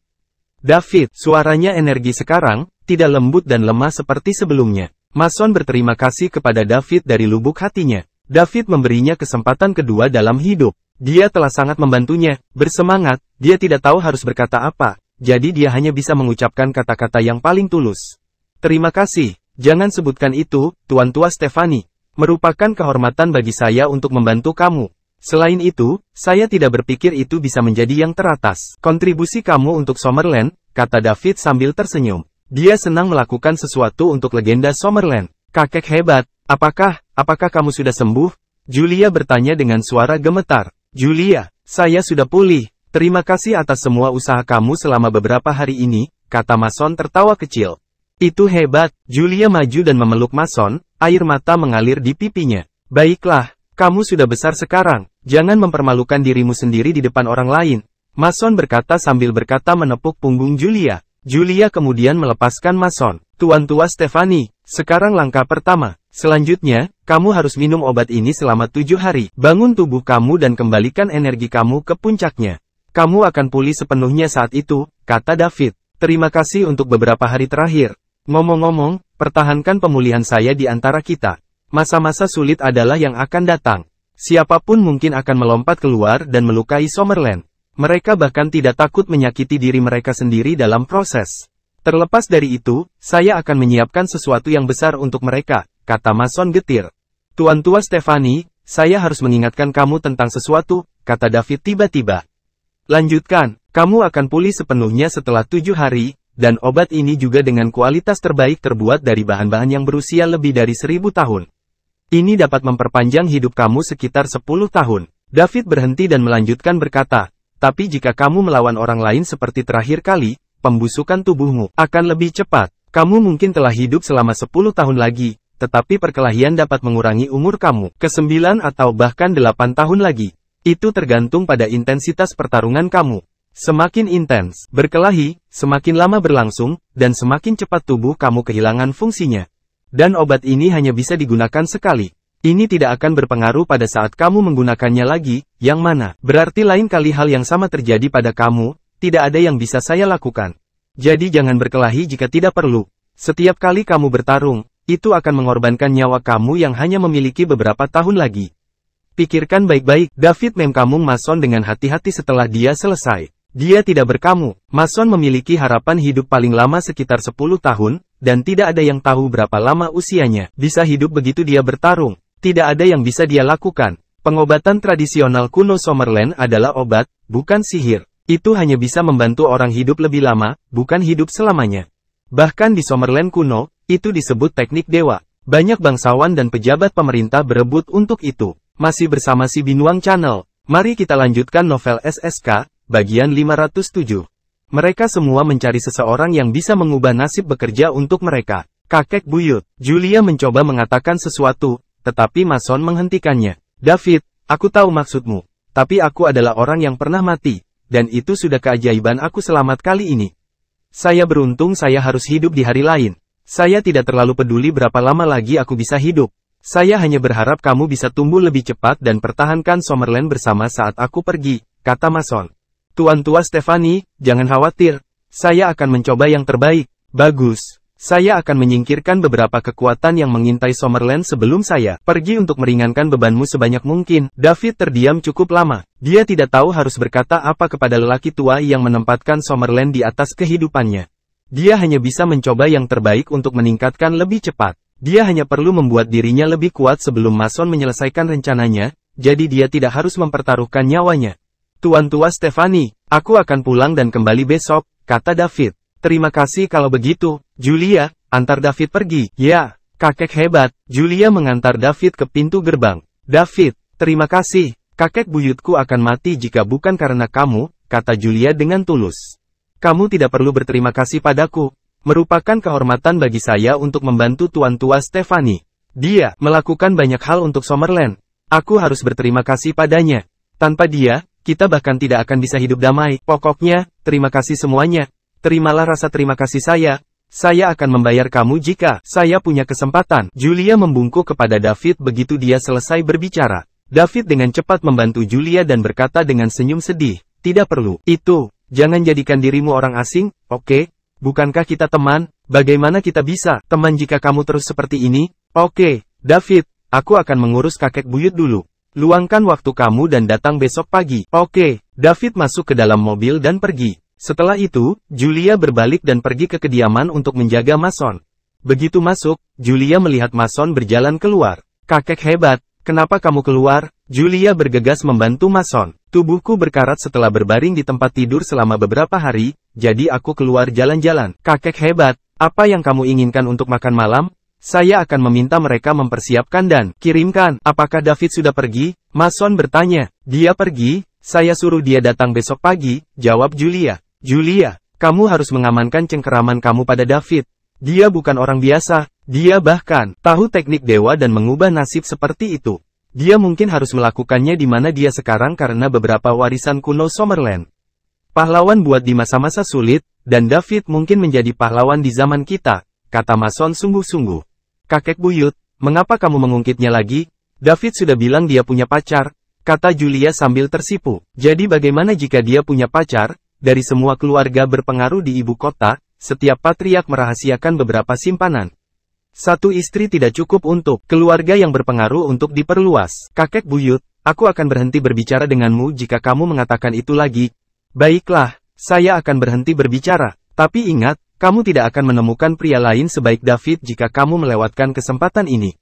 [SPEAKER 1] David, suaranya energi sekarang, tidak lembut dan lemah seperti sebelumnya. Mason berterima kasih kepada David dari lubuk hatinya. David memberinya kesempatan kedua dalam hidup. Dia telah sangat membantunya. Bersemangat, dia tidak tahu harus berkata apa. Jadi dia hanya bisa mengucapkan kata-kata yang paling tulus. Terima kasih. Jangan sebutkan itu, Tuan Tua Stefani. Merupakan kehormatan bagi saya untuk membantu kamu. Selain itu, saya tidak berpikir itu bisa menjadi yang teratas. Kontribusi kamu untuk Summerland, kata David sambil tersenyum. Dia senang melakukan sesuatu untuk legenda Summerland. Kakek hebat, apakah kamu sudah sembuh? Julia bertanya dengan suara gemetar. Julia, saya sudah pulih. Terima kasih atas semua usaha kamu selama beberapa hari ini, kata Mason tertawa kecil. Itu hebat. Julia maju dan memeluk Mason, air mata mengalir di pipinya. Baiklah, kamu sudah besar sekarang, jangan mempermalukan dirimu sendiri di depan orang lain. Mason berkata sambil berkata menepuk punggung Julia. Julia kemudian melepaskan Mason. Tuan Tua Stefani, sekarang langkah pertama. Selanjutnya, kamu harus minum obat ini selama 7 hari. Bangun tubuh kamu dan kembalikan energi kamu ke puncaknya. Kamu akan pulih sepenuhnya saat itu, kata David. Terima kasih untuk beberapa hari terakhir. Ngomong-ngomong, pertahankan pemulihan saya di antara kita. Masa-masa sulit adalah yang akan datang. Siapapun mungkin akan melompat keluar dan melukai Summerland. Mereka bahkan tidak takut menyakiti diri mereka sendiri dalam proses. Terlepas dari itu, saya akan menyiapkan sesuatu yang besar untuk mereka, kata Mason getir. Tuan Tua Stephanie, saya harus mengingatkan kamu tentang sesuatu, kata David tiba-tiba. Lanjutkan, kamu akan pulih sepenuhnya setelah 7 hari, dan obat ini juga dengan kualitas terbaik terbuat dari bahan-bahan yang berusia lebih dari 1000 tahun. Ini dapat memperpanjang hidup kamu sekitar 10 tahun. David berhenti dan melanjutkan berkata, tapi jika kamu melawan orang lain seperti terakhir kali, pembusukan tubuhmu akan lebih cepat. Kamu mungkin telah hidup selama 10 tahun lagi, tetapi perkelahian dapat mengurangi umur kamu ke 9 atau bahkan 8 tahun lagi. Itu tergantung pada intensitas pertarungan kamu. Semakin intens berkelahi, semakin lama berlangsung, dan semakin cepat tubuh kamu kehilangan fungsinya. Dan obat ini hanya bisa digunakan sekali. Ini tidak akan berpengaruh pada saat kamu menggunakannya lagi, yang mana berarti lain kali hal yang sama terjadi pada kamu, tidak ada yang bisa saya lakukan. Jadi jangan berkelahi jika tidak perlu. Setiap kali kamu bertarung, itu akan mengorbankan nyawa kamu yang hanya memiliki beberapa tahun lagi. Pikirkan baik-baik, David memkamung Mason dengan hati-hati setelah dia selesai. Dia tidak berkamu. Mason memiliki harapan hidup paling lama sekitar 10 tahun, dan tidak ada yang tahu berapa lama usianya bisa hidup begitu dia bertarung. Tidak ada yang bisa dia lakukan. Pengobatan tradisional kuno Summerland adalah obat, bukan sihir. Itu hanya bisa membantu orang hidup lebih lama, bukan hidup selamanya. Bahkan di Summerland kuno, itu disebut teknik dewa. Banyak bangsawan dan pejabat pemerintah berebut untuk itu. Masih bersama si Binuang Channel. Mari kita lanjutkan novel SSK, bagian 507. Mereka semua mencari seseorang yang bisa mengubah nasib bekerja untuk mereka. Kakek buyut. Julia mencoba mengatakan sesuatu, tetapi Mason menghentikannya. David, aku tahu maksudmu. Tapi aku adalah orang yang pernah mati, dan itu sudah keajaiban aku selamat kali ini. Saya beruntung saya harus hidup di hari lain. Saya tidak terlalu peduli berapa lama lagi aku bisa hidup. Saya hanya berharap kamu bisa tumbuh lebih cepat dan pertahankan Summerland bersama saat aku pergi, kata Mason. Tuan Tua Stephanie, jangan khawatir. Saya akan mencoba yang terbaik. Bagus. Saya akan menyingkirkan beberapa kekuatan yang mengintai Summerland sebelum saya pergi untuk meringankan bebanmu sebanyak mungkin. David terdiam cukup lama. Dia tidak tahu harus berkata apa kepada lelaki tua yang menempatkan Summerland di atas kehidupannya. Dia hanya bisa mencoba yang terbaik untuk meningkatkan lebih cepat. Dia hanya perlu membuat dirinya lebih kuat sebelum Mason menyelesaikan rencananya, jadi dia tidak harus mempertaruhkan nyawanya. Tuan Tua Stephanie, aku akan pulang dan kembali besok, kata David. Terima kasih kalau begitu, Julia, antar David pergi. Ya, kakek hebat. Julia mengantar David ke pintu gerbang. David, terima kasih. Kakek buyutku akan mati jika bukan karena kamu, kata Julia dengan tulus. Kamu tidak perlu berterima kasih padaku. Merupakan kehormatan bagi saya untuk membantu Tuan Tua Stephanie. Dia melakukan banyak hal untuk Summerland. Aku harus berterima kasih padanya. Tanpa dia, kita bahkan tidak akan bisa hidup damai. Pokoknya, terima kasih semuanya. Terimalah rasa terima kasih saya. Saya akan membayar kamu jika saya punya kesempatan. Julia membungkuk kepada David begitu dia selesai berbicara. David dengan cepat membantu Julia dan berkata dengan senyum sedih, tidak perlu. Itu, jangan jadikan dirimu orang asing, oke? Bukankah kita teman? Bagaimana kita bisa teman jika kamu terus seperti ini? Oke, David, aku akan mengurus kakek buyut dulu. Luangkan waktu kamu dan datang besok pagi. Oke, David masuk ke dalam mobil dan pergi. Setelah itu, Julia berbalik dan pergi ke kediaman untuk menjaga Mason. Begitu masuk, Julia melihat Mason berjalan keluar. Kakek hebat, kenapa kamu keluar? Julia bergegas membantu Mason. Tubuhku berkarat setelah berbaring di tempat tidur selama beberapa hari, jadi aku keluar jalan-jalan. Kakek hebat, apa yang kamu inginkan untuk makan malam? Saya akan meminta mereka mempersiapkan dan kirimkan. Apakah David sudah pergi? Mason bertanya. Dia pergi, saya suruh dia datang besok pagi, jawab Julia. Julia, kamu harus mengamankan cengkeraman kamu pada David. Dia bukan orang biasa, dia bahkan tahu teknik dewa dan mengubah nasib seperti itu. Dia mungkin harus melakukannya di mana dia sekarang karena beberapa warisan kuno Summerland. Pahlawan buat di masa-masa sulit, dan David mungkin menjadi pahlawan di zaman kita, kata Mason sungguh-sungguh. Kakek buyut, mengapa kamu mengungkitnya lagi? David sudah bilang dia punya pacar, kata Julia sambil tersipu. Jadi bagaimana jika dia punya pacar? Dari semua keluarga berpengaruh di ibu kota, setiap patriark merahasiakan beberapa simpanan. Satu istri tidak cukup untuk keluarga yang berpengaruh untuk diperluas. Kakek buyut, aku akan berhenti berbicara denganmu jika kamu mengatakan itu lagi. Baiklah, saya akan berhenti berbicara. Tapi ingat, kamu tidak akan menemukan pria lain sebaik David jika kamu melewatkan kesempatan ini.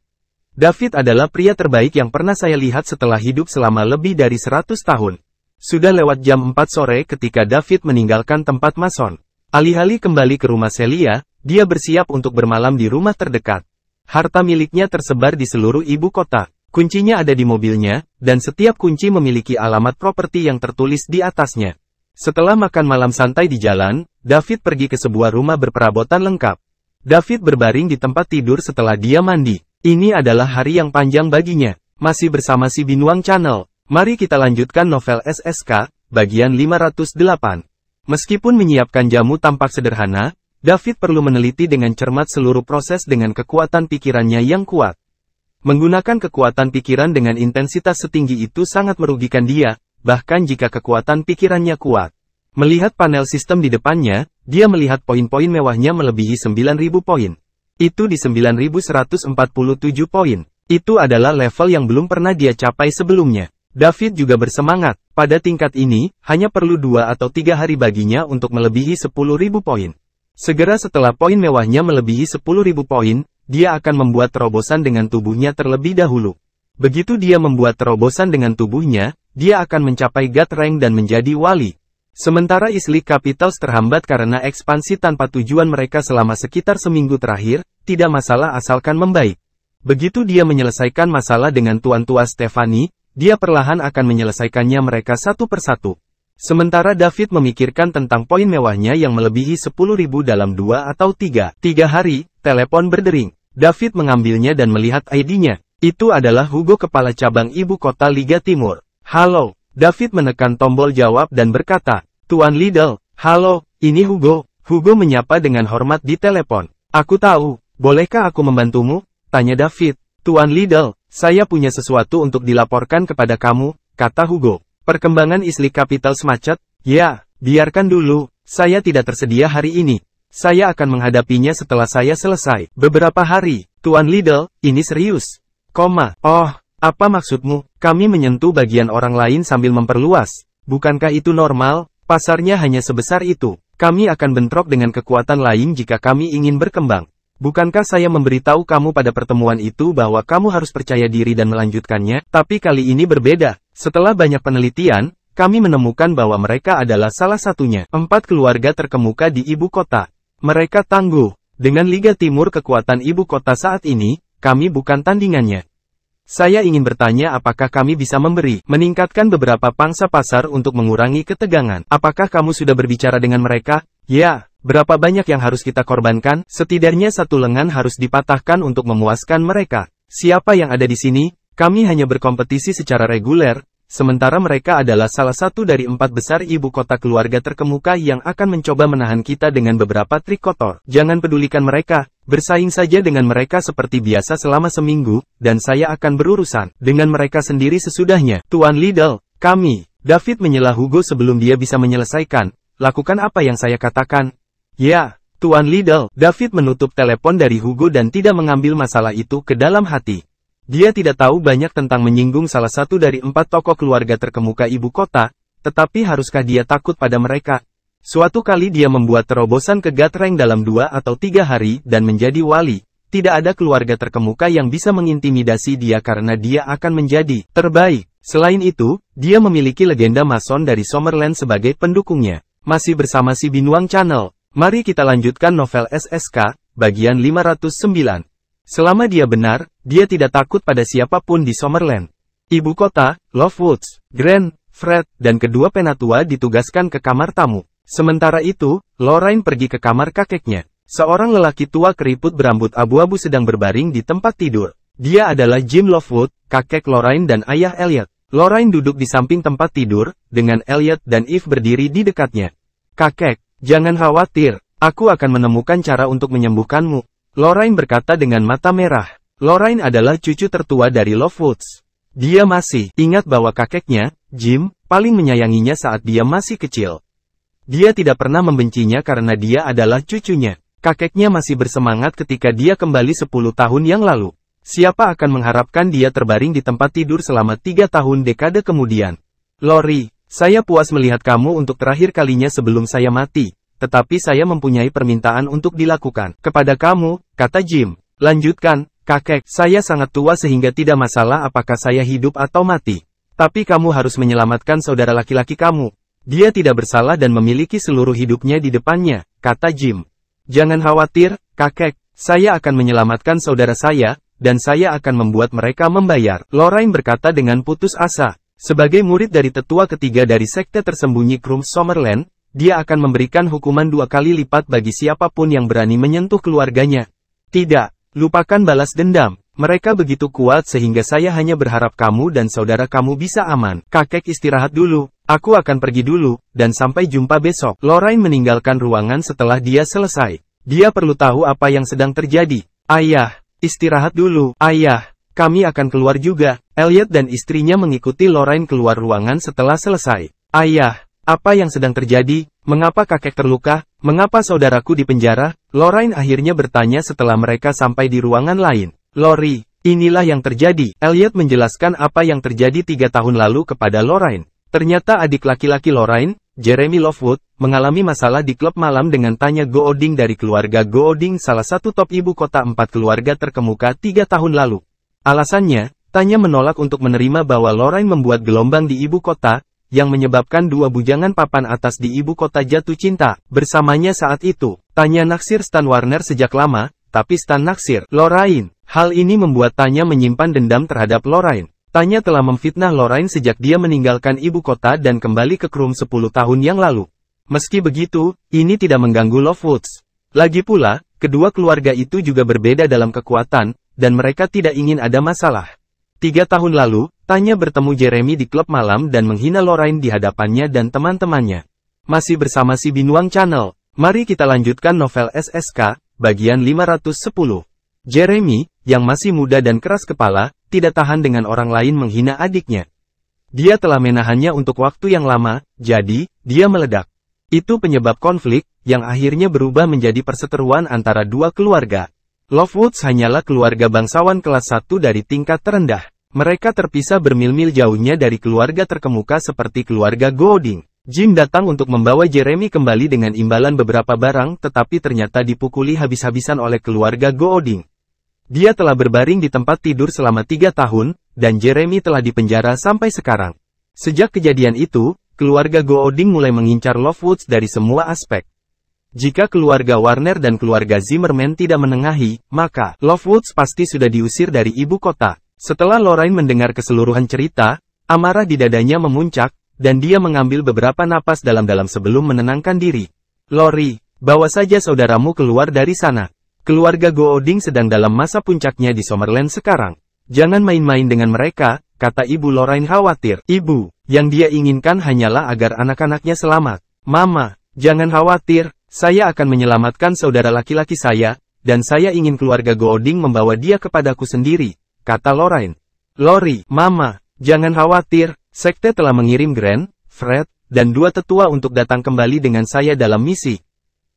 [SPEAKER 1] David adalah pria terbaik yang pernah saya lihat setelah hidup selama lebih dari 100 tahun. Sudah lewat jam 4 sore ketika David meninggalkan tempat Mason. Alih-alih kembali ke rumah Celia, dia bersiap untuk bermalam di rumah terdekat. Harta miliknya tersebar di seluruh ibu kota. Kuncinya ada di mobilnya, dan setiap kunci memiliki alamat properti yang tertulis di atasnya. Setelah makan malam santai di jalan, David pergi ke sebuah rumah berperabotan lengkap. David berbaring di tempat tidur setelah dia mandi. Ini adalah hari yang panjang baginya. Masih bersama si Binuang Channel. Mari kita lanjutkan novel SSK, bagian 508. Meskipun menyiapkan jamu tampak sederhana, David perlu meneliti dengan cermat seluruh proses dengan kekuatan pikirannya yang kuat. Menggunakan kekuatan pikiran dengan intensitas setinggi itu sangat merugikan dia, bahkan jika kekuatan pikirannya kuat. Melihat panel sistem di depannya, dia melihat poin-poin mewahnya melebihi 9.000 poin. Itu di 9.147 poin. Itu adalah level yang belum pernah dia capai sebelumnya. David juga bersemangat. Pada tingkat ini, hanya perlu 2 atau 3 hari baginya untuk melebihi 10.000 poin. Segera setelah poin mewahnya melebihi 10.000 poin, dia akan membuat terobosan dengan tubuhnya terlebih dahulu. Begitu dia membuat terobosan dengan tubuhnya, dia akan mencapai God Rank dan menjadi wali. Sementara Isli Capitals terhambat karena ekspansi tanpa tujuan mereka selama sekitar seminggu terakhir, tidak masalah asalkan membaik. Begitu dia menyelesaikan masalah dengan Tuan Tua Stephanie, dia perlahan akan menyelesaikannya mereka satu persatu. Sementara David memikirkan tentang poin mewahnya yang melebihi 10.000 dalam 2 atau 3 hari, telepon berdering. David mengambilnya dan melihat ID-nya. Itu adalah Hugo, kepala cabang ibu kota Liga Timur. Halo. David menekan tombol jawab dan berkata, Tuan Liddell. Halo, ini Hugo. Hugo menyapa dengan hormat di telepon. Aku tahu, bolehkah aku membantumu? Tanya David. Tuan Liddell, saya punya sesuatu untuk dilaporkan kepada kamu, kata Hugo. Perkembangan Isli Capitals macet? Ya, biarkan dulu, saya tidak tersedia hari ini. Saya akan menghadapinya setelah saya selesai. Beberapa hari, Tuan Liddell, ini serius. Oh, apa maksudmu? Kami menyentuh bagian orang lain sambil memperluas. Bukankah itu normal? Pasarnya hanya sebesar itu. Kami akan bentrok dengan kekuatan lain jika kami ingin berkembang. Bukankah saya memberitahu kamu pada pertemuan itu bahwa kamu harus percaya diri dan melanjutkannya? Tapi kali ini berbeda. Setelah banyak penelitian, kami menemukan bahwa mereka adalah salah satunya 4 keluarga terkemuka di ibu kota. Mereka tangguh. Dengan Liga Timur kekuatan ibu kota saat ini, kami bukan tandingannya. Saya ingin bertanya apakah kami bisa meningkatkan beberapa pangsa pasar untuk mengurangi ketegangan. Apakah kamu sudah berbicara dengan mereka? Ya. Berapa banyak yang harus kita korbankan? Setidaknya 1 lengan harus dipatahkan untuk memuaskan mereka. Siapa yang ada di sini? Kami hanya berkompetisi secara reguler, sementara mereka adalah salah satu dari 4 besar ibu kota keluarga terkemuka yang akan mencoba menahan kita dengan beberapa trik kotor. Jangan pedulikan mereka, bersaing saja dengan mereka seperti biasa selama seminggu, dan saya akan berurusan dengan mereka sendiri sesudahnya. Tuan Liddell, kami. David menyela Hugo sebelum dia bisa menyelesaikan. Lakukan apa yang saya katakan. Ya, Tuan Liddell. David menutup telepon dari Hugo dan tidak mengambil masalah itu ke dalam hati. Dia tidak tahu banyak tentang menyinggung salah satu dari 4 tokoh keluarga terkemuka ibu kota, tetapi haruskah dia takut pada mereka? Suatu kali dia membuat terobosan ke God Rank dalam 2 atau 3 hari dan menjadi wali. Tidak ada keluarga terkemuka yang bisa mengintimidasi dia karena dia akan menjadi terbaik. Selain itu, dia memiliki legenda Mason dari Summerland sebagai pendukungnya. Masih bersama si Binuang Channel. Mari kita lanjutkan novel SSK, bagian 509. Selama dia benar, dia tidak takut pada siapapun di Summerland. Ibu kota, Lovewoods, Grant, Fred, dan kedua penatua ditugaskan ke kamar tamu. Sementara itu, Lorraine pergi ke kamar kakeknya. Seorang lelaki tua keriput berambut abu-abu sedang berbaring di tempat tidur. Dia adalah Jim Lovewood, kakek Lorraine dan ayah Elliot. Lorraine duduk di samping tempat tidur, dengan Elliot dan Eve berdiri di dekatnya. Kakek, jangan khawatir, aku akan menemukan cara untuk menyembuhkanmu. Lorraine berkata dengan mata merah. Lorraine adalah cucu tertua dari Lovewoods. Dia masih ingat bahwa kakeknya, Jim, paling menyayanginya saat dia masih kecil. Dia tidak pernah membencinya karena dia adalah cucunya. Kakeknya masih bersemangat ketika dia kembali 10 tahun yang lalu. Siapa akan mengharapkan dia terbaring di tempat tidur selama 3 tahun dekade kemudian? Lori, saya puas melihat kamu untuk terakhir kalinya sebelum saya mati, tetapi saya mempunyai permintaan untuk dilakukan kepada kamu, kata Jim. Lanjutkan, kakek, saya sangat tua sehingga tidak masalah apakah saya hidup atau mati. Tapi kamu harus menyelamatkan saudara laki-laki kamu. Dia tidak bersalah dan memiliki seluruh hidupnya di depannya, kata Jim. Jangan khawatir, kakek, saya akan menyelamatkan saudara saya, dan saya akan membuat mereka membayar. Lorraine berkata dengan putus asa. Sebagai murid dari tetua ketiga dari sekte tersembunyi Crumbs Summerland, dia akan memberikan hukuman 2 kali lipat bagi siapapun yang berani menyentuh keluarganya. Tidak, lupakan balas dendam. Mereka begitu kuat sehingga saya hanya berharap kamu dan saudara kamu bisa aman. Kakek istirahat dulu, aku akan pergi dulu, dan sampai jumpa besok. Lorraine meninggalkan ruangan setelah dia selesai. Dia perlu tahu apa yang sedang terjadi. Ayah, istirahat dulu. Ayah, kami akan keluar juga. Elliot dan istrinya mengikuti Lorraine keluar ruangan setelah selesai. Ayah, apa yang sedang terjadi? Mengapa kakek terluka? Mengapa saudaraku di penjara? Lorraine akhirnya bertanya setelah mereka sampai di ruangan lain. Lori, inilah yang terjadi. Elliot menjelaskan apa yang terjadi 3 tahun lalu kepada Lorraine. Ternyata adik laki-laki Lorraine, Jeremy Lovewood, mengalami masalah di klub malam dengan Tanya Gooding dari keluarga Gooding, salah satu top ibu kota 4 keluarga terkemuka 3 tahun lalu. Alasannya, Tanya menolak untuk menerima bahwa Lorraine membuat gelombang di ibu kota, yang menyebabkan 2 bujangan papan atas di ibu kota jatuh cinta bersamanya saat itu. Tanya naksir Stan Warner sejak lama, tapi Stan naksir Lorraine. Hal ini membuat Tanya menyimpan dendam terhadap Lorraine. Tanya telah memfitnah Lorraine sejak dia meninggalkan ibu kota dan kembali ke Crumbs 10 tahun yang lalu. Meski begitu, ini tidak mengganggu Lovewoods. Lagi pula, kedua keluarga itu juga berbeda dalam kekuatan, dan mereka tidak ingin ada masalah. 3 tahun lalu, Tanya bertemu Jeremy di klub malam dan menghina Lorraine di hadapannya dan teman-temannya. Masih bersama si Binuang Channel, mari kita lanjutkan novel SSK, bagian 510. Jeremy, yang masih muda dan keras kepala, tidak tahan dengan orang lain menghina adiknya. Dia telah menahannya untuk waktu yang lama, jadi, dia meledak. Itu penyebab konflik, yang akhirnya berubah menjadi perseteruan antara 2 keluarga. Lovewoods hanyalah keluarga bangsawan kelas 1 dari tingkat terendah. Mereka terpisah bermil-mil jauhnya dari keluarga terkemuka seperti keluarga Gooding. Jim datang untuk membawa Jeremy kembali dengan imbalan beberapa barang, tetapi ternyata dipukuli habis-habisan oleh keluarga Gooding. Dia telah berbaring di tempat tidur selama 3 tahun, dan Jeremy telah dipenjara sampai sekarang. Sejak kejadian itu, keluarga Gooding mulai mengincar Lovewoods dari semua aspek. Jika keluarga Warner dan keluarga Zimmerman tidak menengahi, maka Lovewoods pasti sudah diusir dari ibu kota. Setelah Lorraine mendengar keseluruhan cerita, amarah di dadanya memuncak, dan dia mengambil beberapa napas dalam-dalam sebelum menenangkan diri. Lori, bawa saja saudaramu keluar dari sana. Keluarga Gooding sedang dalam masa puncaknya di Summerland sekarang. Jangan main-main dengan mereka, kata ibu Lorraine khawatir. Ibu, yang dia inginkan hanyalah agar anak-anaknya selamat. Mama, jangan khawatir, saya akan menyelamatkan saudara laki-laki saya, dan saya ingin keluarga Gooding membawa dia kepadaku sendiri, kata Lorraine. Lori, Mama, jangan khawatir, sekte telah mengirim Grant, Fred, dan 2 tetua untuk datang kembali dengan saya dalam misi.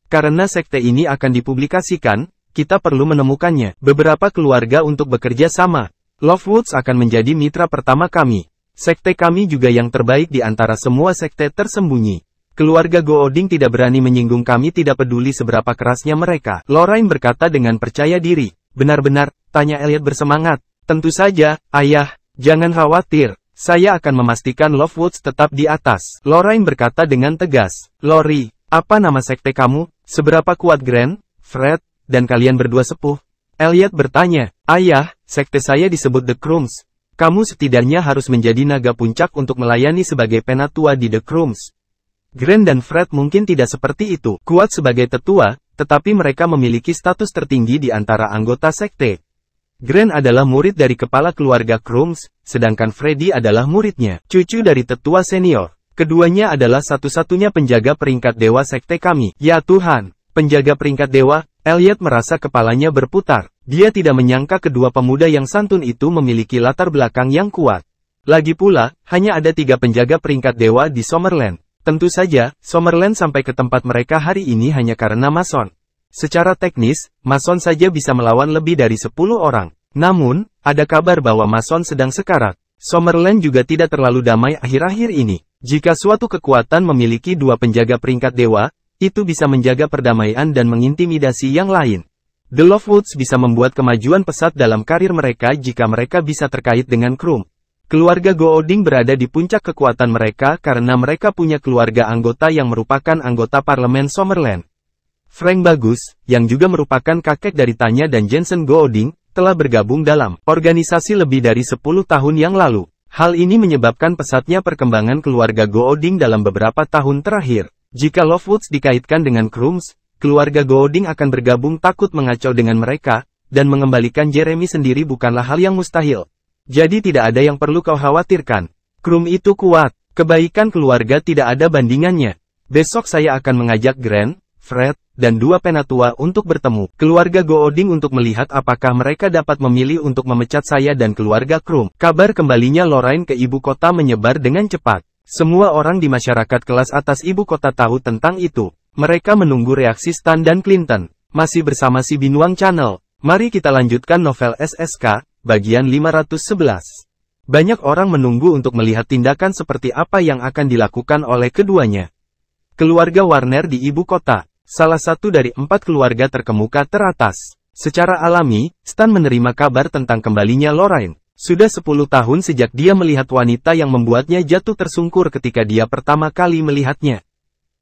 [SPEAKER 1] Karena sekte ini akan dipublikasikan, kita perlu menemukannya. Beberapa keluarga untuk bekerja sama. Lovewoods akan menjadi mitra pertama kami. Sekte kami juga yang terbaik di antara semua sekte tersembunyi. Keluarga Gooding tidak berani menyinggung kami, tidak peduli seberapa kerasnya mereka. Lorraine berkata dengan percaya diri. Benar-benar, tanya Elliot bersemangat. Tentu saja, ayah, jangan khawatir. Saya akan memastikan Lovewoods tetap di atas. Lorraine berkata dengan tegas. Lori, apa nama sekte kamu? Seberapa kuat Grant, Fred, dan kalian berdua sepuh? Elliot bertanya. Ayah, sekte saya disebut The Crumbs. Kamu setidaknya harus menjadi naga puncak untuk melayani sebagai penatua di The Crumbs. Grant dan Fred mungkin tidak seperti itu, kuat sebagai tetua, tetapi mereka memiliki status tertinggi di antara anggota sekte. Grant adalah murid dari kepala keluarga Crumbs, sedangkan Freddy adalah muridnya, cucu dari tetua senior. Keduanya adalah satu-satunya penjaga peringkat dewa sekte kami. Ya Tuhan, penjaga peringkat dewa, Elliot merasa kepalanya berputar. Dia tidak menyangka kedua pemuda yang santun itu memiliki latar belakang yang kuat. Lagi pula, hanya ada 3 penjaga peringkat dewa di Summerland. Tentu saja, Summerland sampai ke tempat mereka hari ini hanya karena Mason. Secara teknis, Mason saja bisa melawan lebih dari 10 orang. Namun, ada kabar bahwa Mason sedang sekarat. Summerland juga tidak terlalu damai akhir-akhir ini. Jika suatu kekuatan memiliki dua penjaga peringkat dewa, itu bisa menjaga perdamaian dan mengintimidasi yang lain. The Lovewoods bisa membuat kemajuan pesat dalam karir mereka jika mereka bisa terkait dengan Krum. Keluarga Gooding berada di puncak kekuatan mereka karena mereka punya keluarga anggota yang merupakan anggota parlemen Summerland. Frank Bagus, yang juga merupakan kakek dari Tanya dan Jensen Gooding, telah bergabung dalam organisasi lebih dari 10 tahun yang lalu. Hal ini menyebabkan pesatnya perkembangan keluarga Gooding dalam beberapa tahun terakhir. Jika Lovewoods dikaitkan dengan Krums, keluarga Gooding akan bergabung takut mengacau dengan mereka, dan mengembalikan Jeremy sendiri bukanlah hal yang mustahil. Jadi tidak ada yang perlu kau khawatirkan. Krum itu kuat, kebaikan keluarga tidak ada bandingannya. Besok saya akan mengajak Grant, Fred, dan dua penatua untuk bertemu keluarga Gooding untuk melihat apakah mereka dapat memilih untuk memecat saya dan keluarga Krum. Kabar kembalinya Lorraine ke ibu kota menyebar dengan cepat. Semua orang di masyarakat kelas atas ibu kota tahu tentang itu. Mereka menunggu reaksi Stan dan Clinton. Masih bersama si Binuang Channel. Mari kita lanjutkan novel SSK, bagian 511. Banyak orang menunggu untuk melihat tindakan seperti apa yang akan dilakukan oleh keduanya. Keluarga Warner di ibu kota. Salah satu dari 4 keluarga terkemuka teratas. Secara alami, Stan menerima kabar tentang kembalinya Lorraine. Sudah 10 tahun sejak dia melihat wanita yang membuatnya jatuh tersungkur ketika dia pertama kali melihatnya.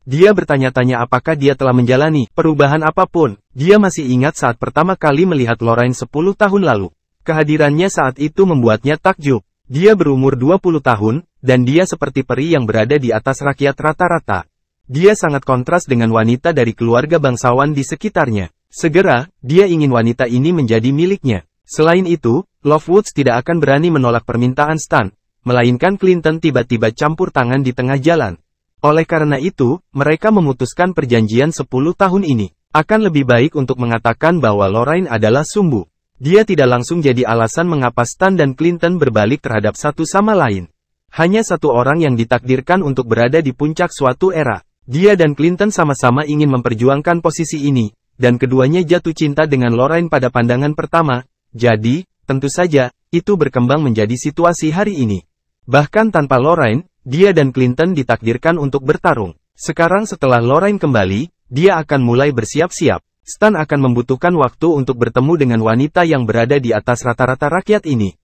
[SPEAKER 1] Dia bertanya-tanya apakah dia telah menjalani perubahan apapun. Dia masih ingat saat pertama kali melihat Lorraine 10 tahun lalu. Kehadirannya saat itu membuatnya takjub. Dia berumur 20 tahun, dan dia seperti peri yang berada di atas rakyat rata-rata. Dia sangat kontras dengan wanita dari keluarga bangsawan di sekitarnya. Segera, dia ingin wanita ini menjadi miliknya. Selain itu, Lovewoods tidak akan berani menolak permintaan Stan, melainkan Clinton tiba-tiba campur tangan di tengah jalan. Oleh karena itu, mereka memutuskan perjanjian 10 tahun ini. Akan lebih baik untuk mengatakan bahwa Lorraine adalah sumbu. Dia tidak langsung jadi alasan mengapa Stan dan Clinton berbalik terhadap satu sama lain. Hanya satu orang yang ditakdirkan untuk berada di puncak suatu era. Dia dan Clinton sama-sama ingin memperjuangkan posisi ini, dan keduanya jatuh cinta dengan Lorraine pada pandangan pertama. Jadi, tentu saja, itu berkembang menjadi situasi hari ini. Bahkan tanpa Lorraine, dia dan Clinton ditakdirkan untuk bertarung. Sekarang setelah Lorraine kembali, dia akan mulai bersiap-siap. Stan akan membutuhkan waktu untuk bertemu dengan wanita yang berada di atas rata-rata rakyat ini.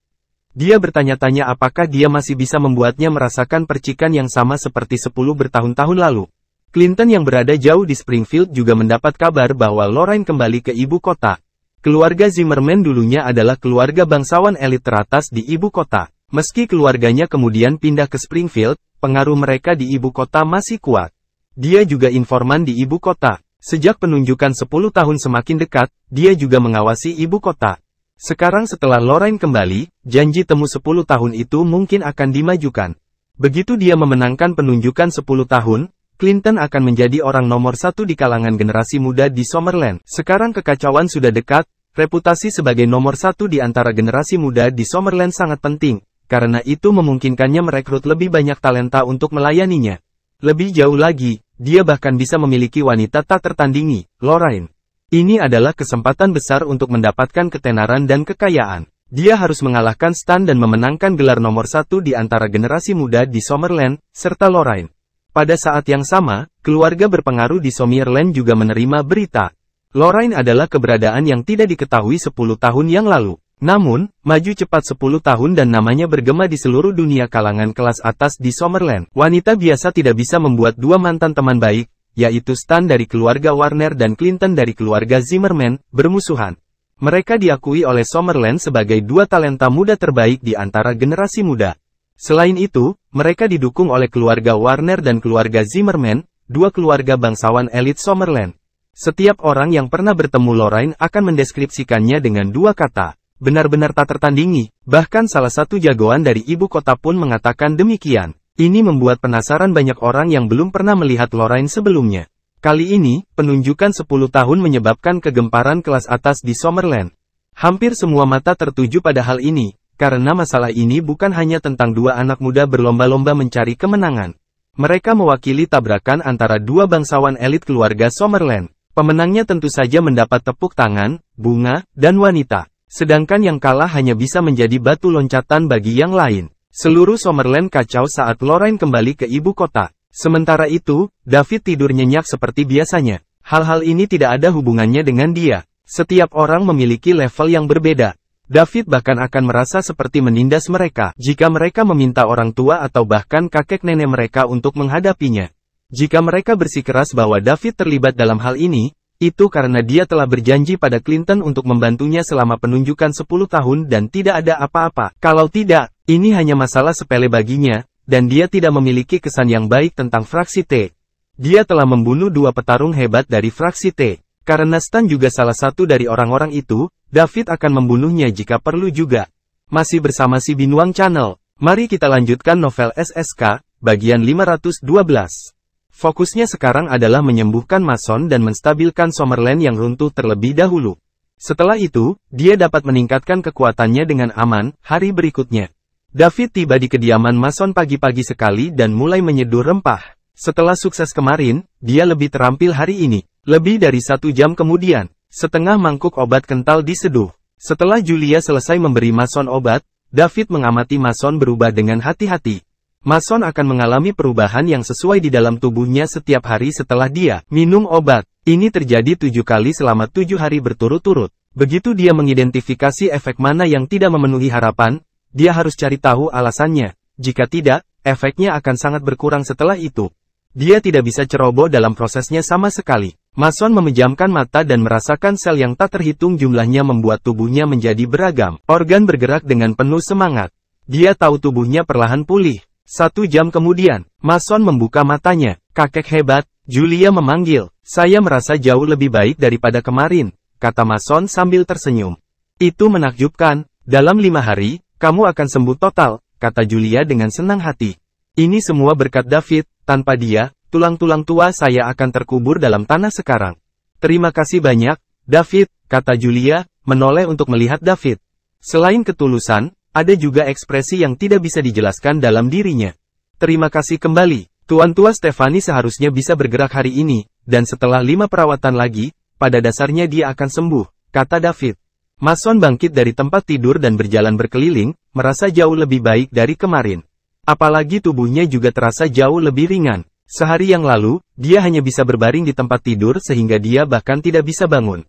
[SPEAKER 1] Dia bertanya-tanya apakah dia masih bisa membuatnya merasakan percikan yang sama seperti 10 bertahun-tahun lalu. Clinton yang berada jauh di Springfield juga mendapat kabar bahwa Lorraine kembali ke ibu kota. Keluarga Zimmerman dulunya adalah keluarga bangsawan elit teratas di ibu kota. Meski keluarganya kemudian pindah ke Springfield, pengaruh mereka di ibu kota masih kuat. Dia juga informan di ibu kota. Sejak penunjukan 10 tahun semakin dekat, dia juga mengawasi ibu kota. Sekarang setelah Lorraine kembali, janji temu 10 tahun itu mungkin akan dimajukan. Begitu dia memenangkan penunjukan 10 tahun, Clinton akan menjadi orang nomor 1 di kalangan generasi muda di Summerland. Sekarang kekacauan sudah dekat, reputasi sebagai nomor 1 di antara generasi muda di Summerland sangat penting, karena itu memungkinkannya merekrut lebih banyak talenta untuk melayaninya. Lebih jauh lagi, dia bahkan bisa memiliki wanita tak tertandingi, Lorraine. Ini adalah kesempatan besar untuk mendapatkan ketenaran dan kekayaan. Dia harus mengalahkan Stan dan memenangkan gelar nomor 1 di antara generasi muda di Summerland, serta Lorraine. Pada saat yang sama, keluarga berpengaruh di Summerland juga menerima berita. Lorraine adalah keberadaan yang tidak diketahui 10 tahun yang lalu. Namun, maju cepat 10 tahun dan namanya bergema di seluruh dunia kalangan kelas atas di Summerland. Wanita biasa tidak bisa membuat dua mantan teman baik, yaitu Stan dari keluarga Warner dan Clinton dari keluarga Zimmerman, bermusuhan. Mereka diakui oleh Summerland sebagai dua talenta muda terbaik di antara generasi muda. Selain itu, mereka didukung oleh keluarga Warner dan keluarga Zimmerman, dua keluarga bangsawan elit Summerland. Setiap orang yang pernah bertemu Lorraine akan mendeskripsikannya dengan dua kata, benar-benar tak tertandingi. Bahkan salah satu jagoan dari ibu kota pun mengatakan demikian. Ini membuat penasaran banyak orang yang belum pernah melihat Lorraine sebelumnya. Kali ini, penunjukan 10 tahun menyebabkan kegemparan kelas atas di Summerland. Hampir semua mata tertuju pada hal ini. Karena masalah ini bukan hanya tentang dua anak muda berlomba-lomba mencari kemenangan. Mereka mewakili tabrakan antara dua bangsawan elit keluarga Summerland. Pemenangnya tentu saja mendapat tepuk tangan, bunga, dan wanita. Sedangkan yang kalah hanya bisa menjadi batu loncatan bagi yang lain. Seluruh Summerland kacau saat Lorraine kembali ke ibu kota. Sementara itu, David tidur nyenyak seperti biasanya. Hal-hal ini tidak ada hubungannya dengan dia. Setiap orang memiliki level yang berbeda. David bahkan akan merasa seperti menindas mereka jika mereka meminta orang tua atau bahkan kakek nenek mereka untuk menghadapinya. Jika mereka bersikeras bahwa David terlibat dalam hal ini, itu karena dia telah berjanji pada Clinton untuk membantunya selama penunjukan 10 tahun dan tidak ada apa-apa. Kalau tidak, ini hanya masalah sepele baginya, dan dia tidak memiliki kesan yang baik tentang fraksi T. Dia telah membunuh 2 petarung hebat dari fraksi T. Karena Stan juga salah satu dari orang-orang itu, David akan membunuhnya jika perlu juga. Masih bersama si Binuang Channel, mari kita lanjutkan novel SSK, bagian 512. Fokusnya sekarang adalah menyembuhkan Mason dan menstabilkan Summerland yang runtuh terlebih dahulu. Setelah itu, dia dapat meningkatkan kekuatannya dengan aman. Hari berikutnya, David tiba di kediaman Mason pagi-pagi sekali dan mulai menyeduh rempah. Setelah sukses kemarin, dia lebih terampil hari ini. Lebih dari 1 jam kemudian, setengah mangkuk obat kental diseduh. Setelah Julia selesai memberi Mason obat, David mengamati Mason berubah dengan hati-hati. Mason akan mengalami perubahan yang sesuai di dalam tubuhnya setiap hari setelah dia minum obat. Ini terjadi 7 kali selama 7 hari berturut-turut. Begitu dia mengidentifikasi efek mana yang tidak memenuhi harapan, dia harus cari tahu alasannya. Jika tidak, efeknya akan sangat berkurang setelah itu. Dia tidak bisa ceroboh dalam prosesnya sama sekali. Mason memejamkan mata dan merasakan sel yang tak terhitung jumlahnya membuat tubuhnya menjadi beragam. Organ bergerak dengan penuh semangat. Dia tahu tubuhnya perlahan pulih. 1 jam kemudian, Mason membuka matanya. Kakek hebat, Julia memanggil. Saya merasa jauh lebih baik daripada kemarin, kata Mason sambil tersenyum. Itu menakjubkan. Dalam 5 hari, kamu akan sembuh total, kata Julia dengan senang hati. Ini semua berkat David. Tanpa dia, tulang-tulang tua saya akan terkubur dalam tanah sekarang. Terima kasih banyak, David, kata Julia, menoleh untuk melihat David. Selain ketulusan, ada juga ekspresi yang tidak bisa dijelaskan dalam dirinya. Terima kasih kembali. Tuan tua Stephanie seharusnya bisa bergerak hari ini, dan setelah 5 perawatan lagi, pada dasarnya dia akan sembuh, kata David. Mason bangkit dari tempat tidur dan berjalan berkeliling, merasa jauh lebih baik dari kemarin. Apalagi tubuhnya juga terasa jauh lebih ringan. Sehari yang lalu, dia hanya bisa berbaring di tempat tidur sehingga dia bahkan tidak bisa bangun.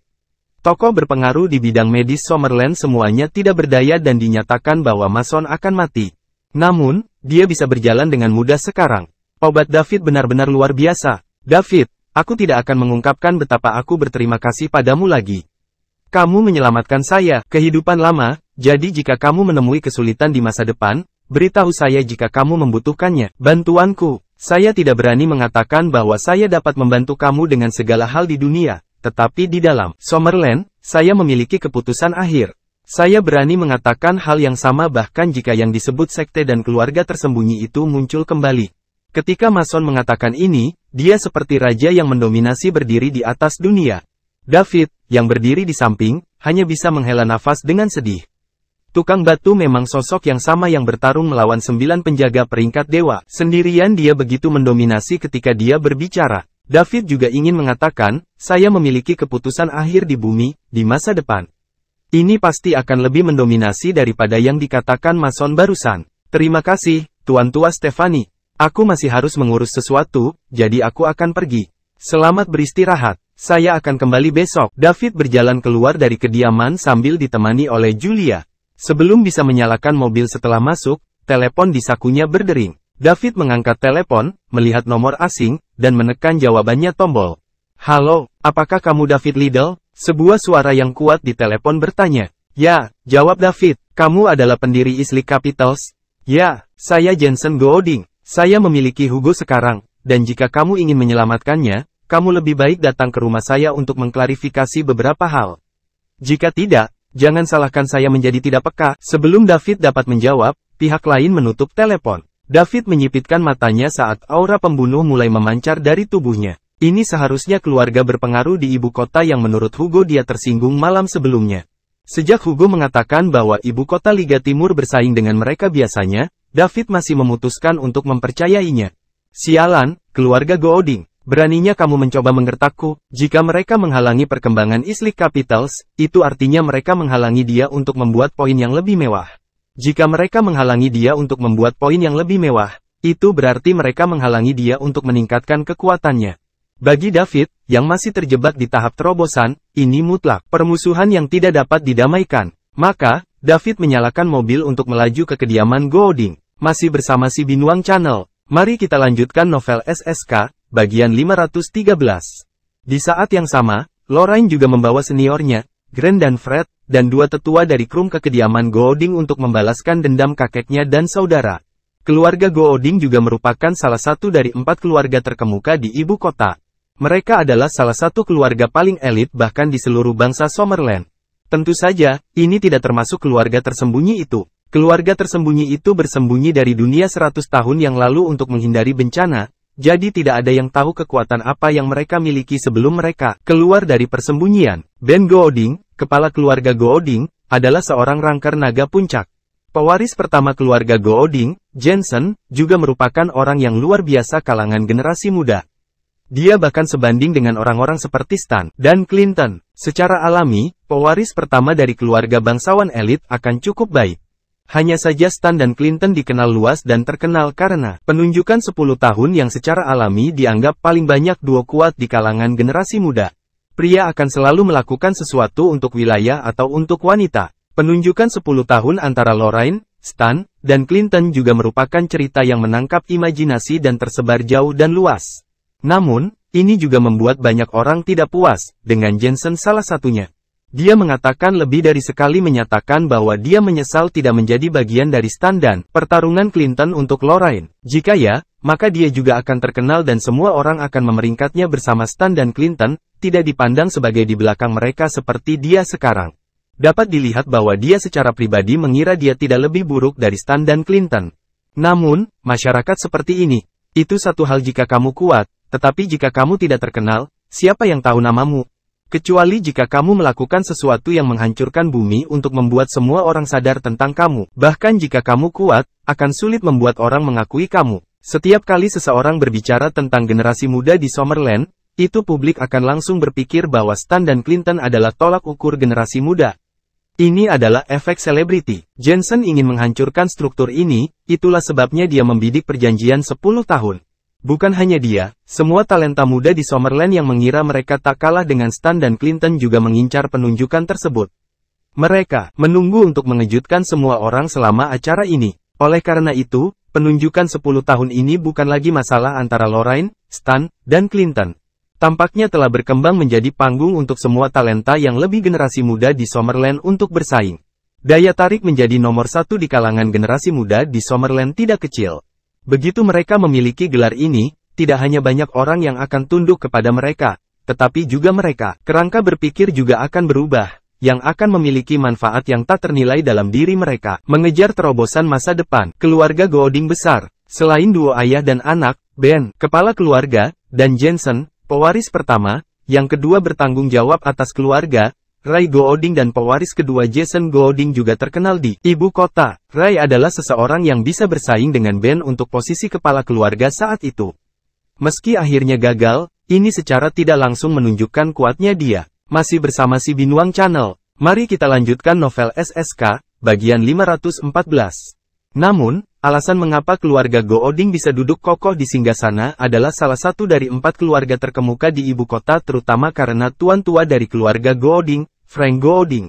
[SPEAKER 1] Tokoh berpengaruh di bidang medis Summerland semuanya tidak berdaya dan dinyatakan bahwa Mason akan mati. Namun, dia bisa berjalan dengan mudah sekarang. Obat David benar-benar luar biasa. David, aku tidak akan mengungkapkan betapa aku berterima kasih padamu lagi. Kamu menyelamatkan saya, kehidupan lama, jadi jika kamu menemui kesulitan di masa depan, beritahu saya jika kamu membutuhkannya. Bantuanku, saya tidak berani mengatakan bahwa saya dapat membantu kamu dengan segala hal di dunia. Tetapi di dalam Summerland, saya memiliki keputusan akhir. Saya berani mengatakan hal yang sama bahkan jika yang disebut sekte dan keluarga tersembunyi itu muncul kembali. Ketika Mason mengatakan ini, dia seperti raja yang mendominasi berdiri di atas dunia. David, yang berdiri di samping, hanya bisa menghela nafas dengan sedih. Tukang batu memang sosok yang sama yang bertarung melawan 9 penjaga peringkat dewa. Sendirian dia begitu mendominasi ketika dia berbicara. David juga ingin mengatakan, saya memiliki keputusan akhir di bumi, di masa depan. Ini pasti akan lebih mendominasi daripada yang dikatakan Mason barusan. Terima kasih, Tuan Tua Stephanie. Aku masih harus mengurus sesuatu, jadi aku akan pergi. Selamat beristirahat. Saya akan kembali besok. David berjalan keluar dari kediaman sambil ditemani oleh Julia. Sebelum bisa menyalakan mobil setelah masuk, telepon di sakunya berdering. David mengangkat telepon, melihat nomor asing, dan menekan jawabannya tombol. Halo, apakah kamu David Liddell? Sebuah suara yang kuat di telepon bertanya. Ya, jawab David. Kamu adalah pendiri Isley Capitals? Ya, saya Jensen Gooding. Saya memiliki Hugo sekarang, dan jika kamu ingin menyelamatkannya, kamu lebih baik datang ke rumah saya untuk mengklarifikasi beberapa hal. Jika tidak, jangan salahkan saya menjadi tidak peka. Sebelum David dapat menjawab, pihak lain menutup telepon. David menyipitkan matanya saat aura pembunuh mulai memancar dari tubuhnya. Ini seharusnya keluarga berpengaruh di ibu kota yang menurut Hugo dia tersinggung malam sebelumnya. Sejak Hugo mengatakan bahwa ibu kota Liga Timur bersaing dengan mereka biasanya, David masih memutuskan untuk mempercayainya. Sialan, keluarga Gooding. Beraninya kamu mencoba menggertakku? Jika mereka menghalangi perkembangan Islik Capitals, itu artinya mereka menghalangi dia untuk membuat poin yang lebih mewah. Jika mereka menghalangi dia untuk membuat poin yang lebih mewah, itu berarti mereka menghalangi dia untuk meningkatkan kekuatannya. Bagi David, yang masih terjebak di tahap terobosan, ini mutlak permusuhan yang tidak dapat didamaikan. Maka, David menyalakan mobil untuk melaju ke kediaman Gooding. Masih bersama si Binuang Channel. Mari kita lanjutkan novel SSK, bagian 513. Di saat yang sama, Lorraine juga membawa seniornya, Grant dan Fred, dan dua tetua dari Krum ke kediaman Gooding untuk membalaskan dendam kakeknya dan saudara. Keluarga Gooding juga merupakan salah satu dari 4 keluarga terkemuka di ibu kota. Mereka adalah salah satu keluarga paling elit bahkan di seluruh bangsa Summerland. Tentu saja, ini tidak termasuk keluarga tersembunyi itu. Keluarga tersembunyi itu bersembunyi dari dunia 100 tahun yang lalu untuk menghindari bencana, jadi tidak ada yang tahu kekuatan apa yang mereka miliki sebelum mereka keluar dari persembunyian. Ben Gooding, kepala keluarga Gooding, adalah seorang rangker naga puncak. Pewaris pertama keluarga Gooding, Jensen, juga merupakan orang yang luar biasa kalangan generasi muda. Dia bahkan sebanding dengan orang-orang seperti Stan dan Clinton. Secara alami, pewaris pertama dari keluarga bangsawan elit akan cukup baik. Hanya saja Stan dan Clinton dikenal luas dan terkenal karena penunjukan 10 tahun yang secara alami dianggap paling banyak duo kuat di kalangan generasi muda. Pria akan selalu melakukan sesuatu untuk wilayah atau untuk wanita. Penunjukan 10 tahun antara Lorraine, Stan, dan Clinton juga merupakan cerita yang menangkap imajinasi dan tersebar jauh dan luas. Namun, ini juga membuat banyak orang tidak puas, dengan Jensen salah satunya. Dia mengatakan lebih dari sekali menyatakan bahwa dia menyesal tidak menjadi bagian dari Stan dan pertarungan Clinton untuk Lorraine. Jika ya, maka dia juga akan terkenal dan semua orang akan memeringkatnya bersama Stan dan Clinton, tidak dipandang sebagai di belakang mereka seperti dia sekarang. Dapat dilihat bahwa dia secara pribadi mengira dia tidak lebih buruk dari Stan dan Clinton. Namun, masyarakat seperti ini, itu satu hal jika kamu kuat, tetapi jika kamu tidak terkenal, siapa yang tahu namamu? Kecuali jika kamu melakukan sesuatu yang menghancurkan bumi untuk membuat semua orang sadar tentang kamu. Bahkan jika kamu kuat, akan sulit membuat orang mengakui kamu. Setiap kali seseorang berbicara tentang generasi muda di Summerland, itu publik akan langsung berpikir bahwa Stan dan Clinton adalah tolak ukur generasi muda. Ini adalah efek selebriti. Jensen ingin menghancurkan struktur ini, itulah sebabnya dia membidik perjanjian 10 tahun. Bukan hanya dia, semua talenta muda di Summerland yang mengira mereka tak kalah dengan Stan dan Clinton juga mengincar penunjukan tersebut. Mereka menunggu untuk mengejutkan semua orang selama acara ini. Oleh karena itu, penunjukan 10 tahun ini bukan lagi masalah antara Lorraine, Stan, dan Clinton. Tampaknya telah berkembang menjadi panggung untuk semua talenta yang lebih generasi muda di Summerland untuk bersaing. Daya tarik menjadi nomor 1 di kalangan generasi muda di Summerland tidak kecil. Begitu mereka memiliki gelar ini, tidak hanya banyak orang yang akan tunduk kepada mereka, tetapi juga mereka. Kerangka berpikir juga akan berubah, yang akan memiliki manfaat yang tak ternilai dalam diri mereka. Mengejar terobosan masa depan, keluarga Gooding besar. Selain duo ayah dan anak, Ben, kepala keluarga, dan Jensen, pewaris pertama, yang kedua bertanggung jawab atas keluarga, Ray Gooding dan pewaris kedua Jason Gooding juga terkenal di ibu kota. Ray adalah seseorang yang bisa bersaing dengan Ben untuk posisi kepala keluarga saat itu. Meski akhirnya gagal, ini secara tidak langsung menunjukkan kuatnya dia. Masih bersama si Binuang Channel. Mari kita lanjutkan novel SSK, bagian 514. Namun, alasan mengapa keluarga Gooding bisa duduk kokoh di singgasana adalah salah satu dari 4 keluarga terkemuka di ibu kota terutama karena tuan tua dari keluarga Gooding, Frank Gooding.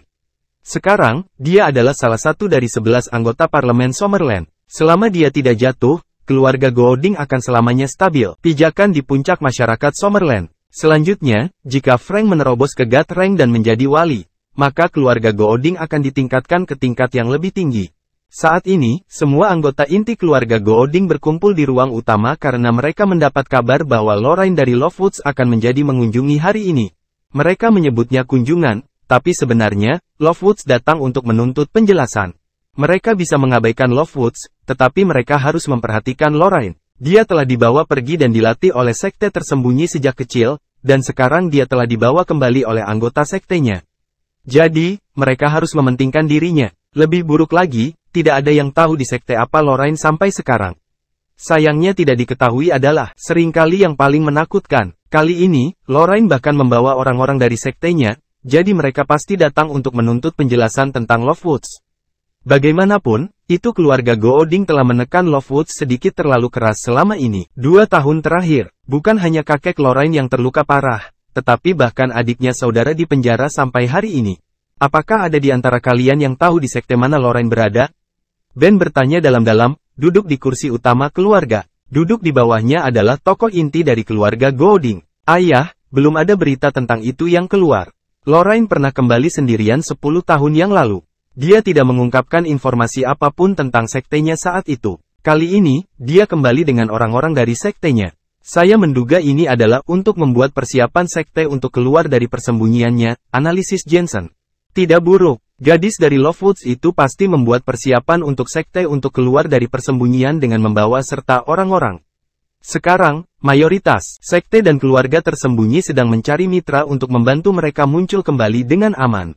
[SPEAKER 1] Sekarang, dia adalah salah satu dari 11 anggota parlemen Summerland. Selama dia tidak jatuh, keluarga Gooding akan selamanya stabil. Pijakan di puncak masyarakat Summerland. Selanjutnya, jika Frank menerobos ke God Rank dan menjadi wali, maka keluarga Gooding akan ditingkatkan ke tingkat yang lebih tinggi. Saat ini, semua anggota inti keluarga Gooding berkumpul di ruang utama karena mereka mendapat kabar bahwa Lorraine dari Lovewoods akan menjadi mengunjungi hari ini. Mereka menyebutnya kunjungan, tapi sebenarnya, Lovewoods datang untuk menuntut penjelasan. Mereka bisa mengabaikan Lovewoods, tetapi mereka harus memperhatikan Lorraine. Dia telah dibawa pergi dan dilatih oleh sekte tersembunyi sejak kecil, dan sekarang dia telah dibawa kembali oleh anggota sektenya. Jadi, mereka harus mementingkan dirinya. Lebih buruk lagi, tidak ada yang tahu di sekte apa Lorraine sampai sekarang. Sayangnya tidak diketahui adalah seringkali yang paling menakutkan. Kali ini, Lorraine bahkan membawa orang-orang dari sektenya, jadi mereka pasti datang untuk menuntut penjelasan tentang Lovewoods. Bagaimanapun, itu keluarga Gooding telah menekan Lovewoods sedikit terlalu keras selama ini. 2 tahun terakhir, bukan hanya kakek Lorraine yang terluka parah, tetapi bahkan adiknya saudara di penjara sampai hari ini. Apakah ada di antara kalian yang tahu di sekte mana Lorraine berada? Ben bertanya dalam-dalam, duduk di kursi utama keluarga. Duduk di bawahnya adalah tokoh inti dari keluarga Gooding. Ayah, belum ada berita tentang itu yang keluar. Lorraine pernah kembali sendirian 10 tahun yang lalu. Dia tidak mengungkapkan informasi apapun tentang sektenya saat itu. Kali ini, dia kembali dengan orang-orang dari sektenya. Saya menduga ini adalah untuk membuat persiapan sekte untuk keluar dari persembunyiannya, analisis Jensen. Tidak buruk, gadis dari Lovewoods itu pasti membuat persiapan untuk sekte untuk keluar dari persembunyian dengan membawa serta orang-orang. Sekarang, mayoritas sekte dan keluarga tersembunyi sedang mencari mitra untuk membantu mereka muncul kembali dengan aman.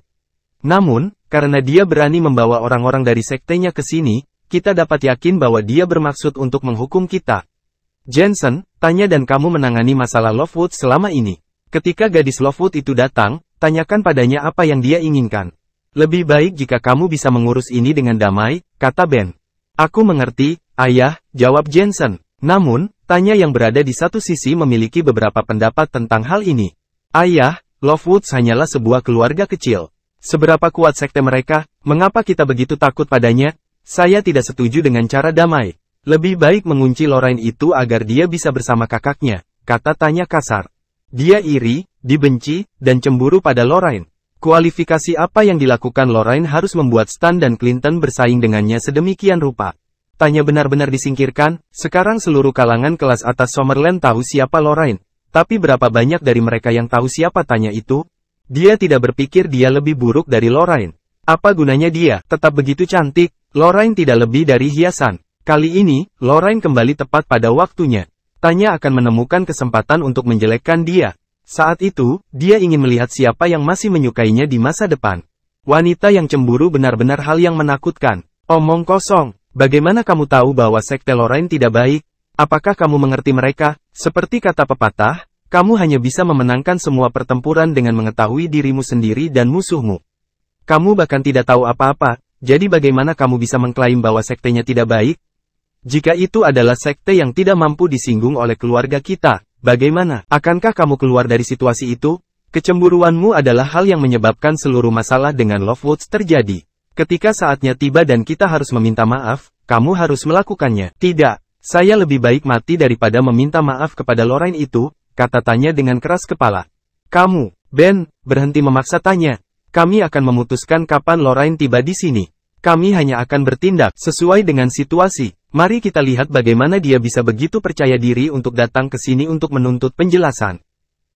[SPEAKER 1] Namun, karena dia berani membawa orang-orang dari sektenya ke sini, kita dapat yakin bahwa dia bermaksud untuk menghukum kita. Jensen, tanya dan kamu menangani masalah Lovewood selama ini. Ketika gadis Lovewood itu datang, tanyakan padanya apa yang dia inginkan. Lebih baik jika kamu bisa mengurus ini dengan damai, kata Ben. Aku mengerti, ayah, jawab Jensen. Namun, tanya yang berada di satu sisi memiliki beberapa pendapat tentang hal ini. Ayah, Lovewoods hanyalah sebuah keluarga kecil. Seberapa kuat sekte mereka, mengapa kita begitu takut padanya? Saya tidak setuju dengan cara damai. Lebih baik mengunci Lorraine itu agar dia bisa bersama kakaknya, kata tanya kasar. Dia iri, dibenci, dan cemburu pada Lorraine. Kualifikasi apa yang dilakukan Lorraine harus membuat Stan dan Clinton bersaing dengannya sedemikian rupa. Tanya benar-benar disingkirkan, sekarang seluruh kalangan kelas atas Summerland tahu siapa Lorraine. Tapi berapa banyak dari mereka yang tahu siapa tanya itu? Dia tidak berpikir dia lebih buruk dari Lorraine. Apa gunanya dia tetap begitu cantik? Lorraine tidak lebih dari hiasan. Kali ini, Lorraine kembali tepat pada waktunya. Tanya akan menemukan kesempatan untuk menjelekkan dia. Saat itu, dia ingin melihat siapa yang masih menyukainya di masa depan. Wanita yang cemburu benar-benar hal yang menakutkan. Omong kosong, bagaimana kamu tahu bahwa sekte Lorraine tidak baik? Apakah kamu mengerti mereka? Seperti kata pepatah, kamu hanya bisa memenangkan semua pertempuran dengan mengetahui dirimu sendiri dan musuhmu. Kamu bahkan tidak tahu apa-apa, jadi bagaimana kamu bisa mengklaim bahwa sektenya tidak baik? Jika itu adalah sekte yang tidak mampu disinggung oleh keluarga kita, bagaimana? Akankah kamu keluar dari situasi itu? Kecemburuanmu adalah hal yang menyebabkan seluruh masalah dengan Lovewoods terjadi. Ketika saatnya tiba dan kita harus meminta maaf, kamu harus melakukannya. Tidak, saya lebih baik mati daripada meminta maaf kepada Lorraine itu, kata Tanya dengan keras kepala. Kamu, Ben, berhenti memaksa Tanya. Kami akan memutuskan kapan Lorraine tiba di sini. Kami hanya akan bertindak sesuai dengan situasi. Mari kita lihat bagaimana dia bisa begitu percaya diri untuk datang ke sini untuk menuntut penjelasan.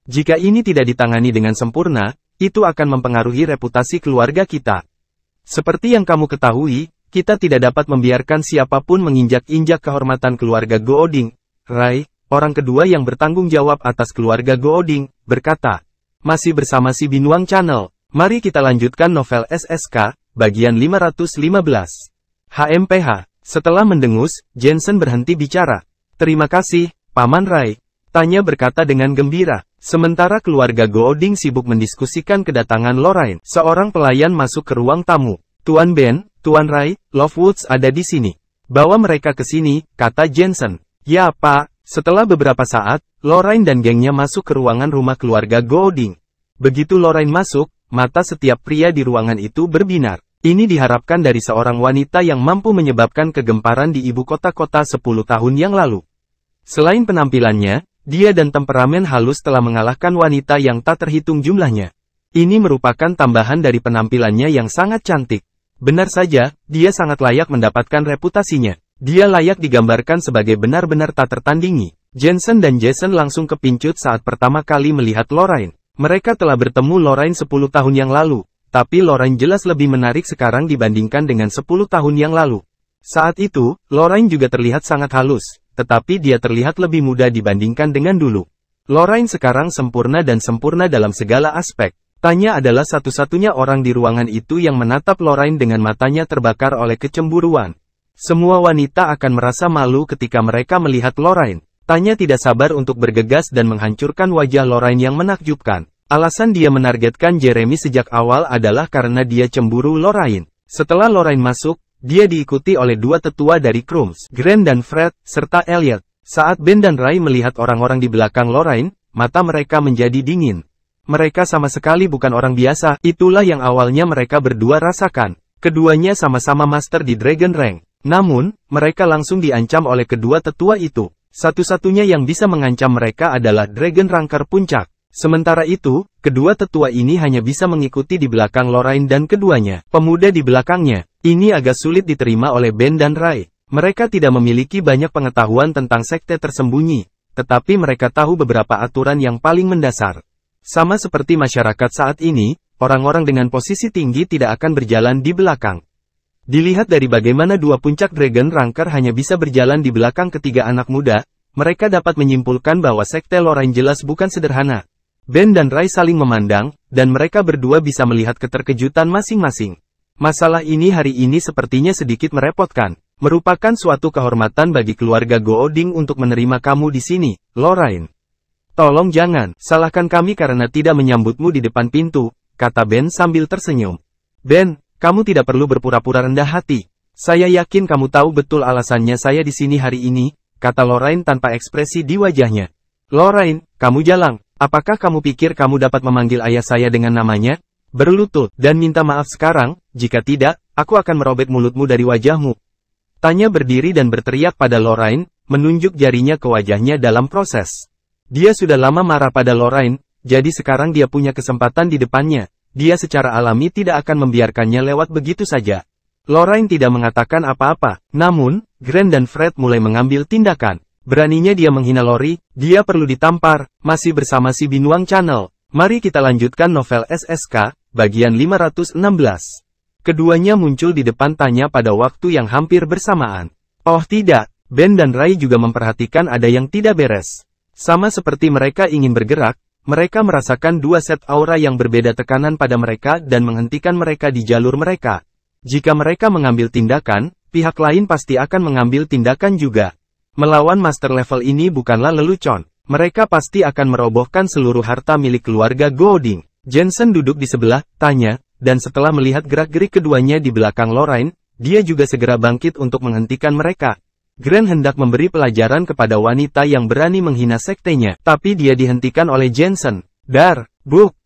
[SPEAKER 1] Jika ini tidak ditangani dengan sempurna, itu akan mempengaruhi reputasi keluarga kita. Seperti yang kamu ketahui, kita tidak dapat membiarkan siapapun menginjak-injak kehormatan keluarga Gooding. Ray, orang kedua yang bertanggung jawab atas keluarga Gooding, berkata. Masih bersama si Binuang Channel, mari kita lanjutkan novel SSK, bagian 515. HMPH. Setelah mendengus, Jensen berhenti bicara. Terima kasih, Paman Ray. Tanya berkata dengan gembira. Sementara keluarga Gooding sibuk mendiskusikan kedatangan Lorraine, seorang pelayan masuk ke ruang tamu. Tuan Ben, Tuan Ray, Lovewoods ada di sini. Bawa mereka ke sini, kata Jensen. Ya Pak. Setelah beberapa saat, Lorraine dan gengnya masuk ke ruangan rumah keluarga Gooding. Begitu Lorraine masuk, mata setiap pria di ruangan itu berbinar. Ini diharapkan dari seorang wanita yang mampu menyebabkan kegemparan di ibu kota-kota 10 tahun yang lalu. Selain penampilannya, dia dan temperamen halus telah mengalahkan wanita yang tak terhitung jumlahnya. Ini merupakan tambahan dari penampilannya yang sangat cantik. Benar saja, dia sangat layak mendapatkan reputasinya. Dia layak digambarkan sebagai benar-benar tak tertandingi. Jensen dan Jason langsung kepincut saat pertama kali melihat Lorraine. Mereka telah bertemu Lorraine 10 tahun yang lalu. Tapi Lorraine jelas lebih menarik sekarang dibandingkan dengan 10 tahun yang lalu. Saat itu, Lorraine juga terlihat sangat halus, tetapi dia terlihat lebih muda dibandingkan dengan dulu. Lorraine sekarang sempurna dan sempurna dalam segala aspek. Tanya adalah satu-satunya orang di ruangan itu yang menatap Lorraine dengan matanya terbakar oleh kecemburuan. Semua wanita akan merasa malu ketika mereka melihat Lorraine. Tanya tidak sabar untuk bergegas dan menghancurkan wajah Lorraine yang menakjubkan. Alasan dia menargetkan Jeremy sejak awal adalah karena dia cemburu Lorraine. Setelah Lorraine masuk, dia diikuti oleh dua tetua dari Crumbs, Grant dan Fred, serta Elliot. Saat Ben dan Ray melihat orang-orang di belakang Lorraine, mata mereka menjadi dingin. Mereka sama sekali bukan orang biasa, itulah yang awalnya mereka berdua rasakan. Keduanya sama-sama master di Dragon Rank. Namun, mereka langsung diancam oleh kedua tetua itu. Satu-satunya yang bisa mengancam mereka adalah Dragon Ranker Puncak. Sementara itu, kedua tetua ini hanya bisa mengikuti di belakang Lorraine dan keduanya. Pemuda di belakangnya, ini agak sulit diterima oleh Ben dan Ray. Mereka tidak memiliki banyak pengetahuan tentang sekte tersembunyi, tetapi mereka tahu beberapa aturan yang paling mendasar. Sama seperti masyarakat saat ini, orang-orang dengan posisi tinggi tidak akan berjalan di belakang. Dilihat dari bagaimana dua puncak Dragon Ranker hanya bisa berjalan di belakang ketiga anak muda, mereka dapat menyimpulkan bahwa sekte Lorraine jelas bukan sederhana. Ben dan Ray saling memandang, dan mereka berdua bisa melihat keterkejutan masing-masing. Masalah ini hari ini sepertinya sedikit merepotkan. Merupakan suatu kehormatan bagi keluarga Gooding untuk menerima kamu di sini, Lorraine. Tolong jangan salahkan kami karena tidak menyambutmu di depan pintu, kata Ben sambil tersenyum. Ben, kamu tidak perlu berpura-pura rendah hati. Saya yakin kamu tahu betul alasannya saya di sini hari ini, kata Lorraine tanpa ekspresi di wajahnya. Lorraine, kamu jalang. Apakah kamu pikir kamu dapat memanggil ayah saya dengan namanya? Berlutut, dan minta maaf sekarang, jika tidak, aku akan merobek mulutmu dari wajahmu. Tanya berdiri dan berteriak pada Lorraine, menunjuk jarinya ke wajahnya dalam proses. Dia sudah lama marah pada Lorraine, jadi sekarang dia punya kesempatan di depannya. Dia secara alami tidak akan membiarkannya lewat begitu saja. Lorraine tidak mengatakan apa-apa, namun, Grant dan Fred mulai mengambil tindakan. Beraninya dia menghina Lori, dia perlu ditampar. Masih bersama si Binuang Channel. Mari kita lanjutkan novel SSK, bagian 516. Keduanya muncul di depan Tanya pada waktu yang hampir bersamaan. Oh tidak, Ben dan Ray juga memperhatikan ada yang tidak beres. Sama seperti mereka ingin bergerak, mereka merasakan dua set aura yang berbeda tekanan pada mereka dan menghentikan mereka di jalur mereka. Jika mereka mengambil tindakan, pihak lain pasti akan mengambil tindakan juga. Melawan master level ini bukanlah lelucon. Mereka pasti akan merobohkan seluruh harta milik keluarga Gooding. Jensen duduk di sebelah Tanya, dan setelah melihat gerak-gerik keduanya di belakang Lorraine, dia juga segera bangkit untuk menghentikan mereka. Grant hendak memberi pelajaran kepada wanita yang berani menghina sektenya, tapi dia dihentikan oleh Jensen. Dar, buk,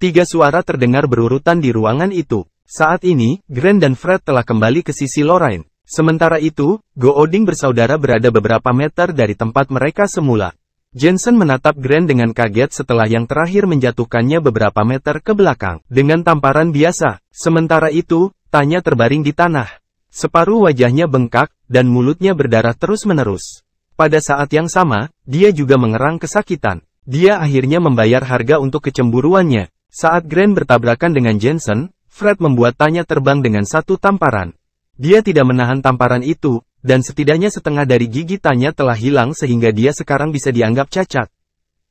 [SPEAKER 1] tiga suara terdengar berurutan di ruangan itu. Saat ini, Grant dan Fred telah kembali ke sisi Lorraine. Sementara itu, Gooding bersaudara berada beberapa meter dari tempat mereka semula. Jensen menatap Grant dengan kaget setelah yang terakhir menjatuhkannya beberapa meter ke belakang, dengan tamparan biasa. Sementara itu, Tanya terbaring di tanah. Separuh wajahnya bengkak, dan mulutnya berdarah terus-menerus. Pada saat yang sama, dia juga mengerang kesakitan. Dia akhirnya membayar harga untuk kecemburuannya. Saat Grant bertabrakan dengan Jensen, Fred membuat Tanya terbang dengan satu tamparan. Dia tidak menahan tamparan itu, dan setidaknya setengah dari gigi Tanya telah hilang sehingga dia sekarang bisa dianggap cacat.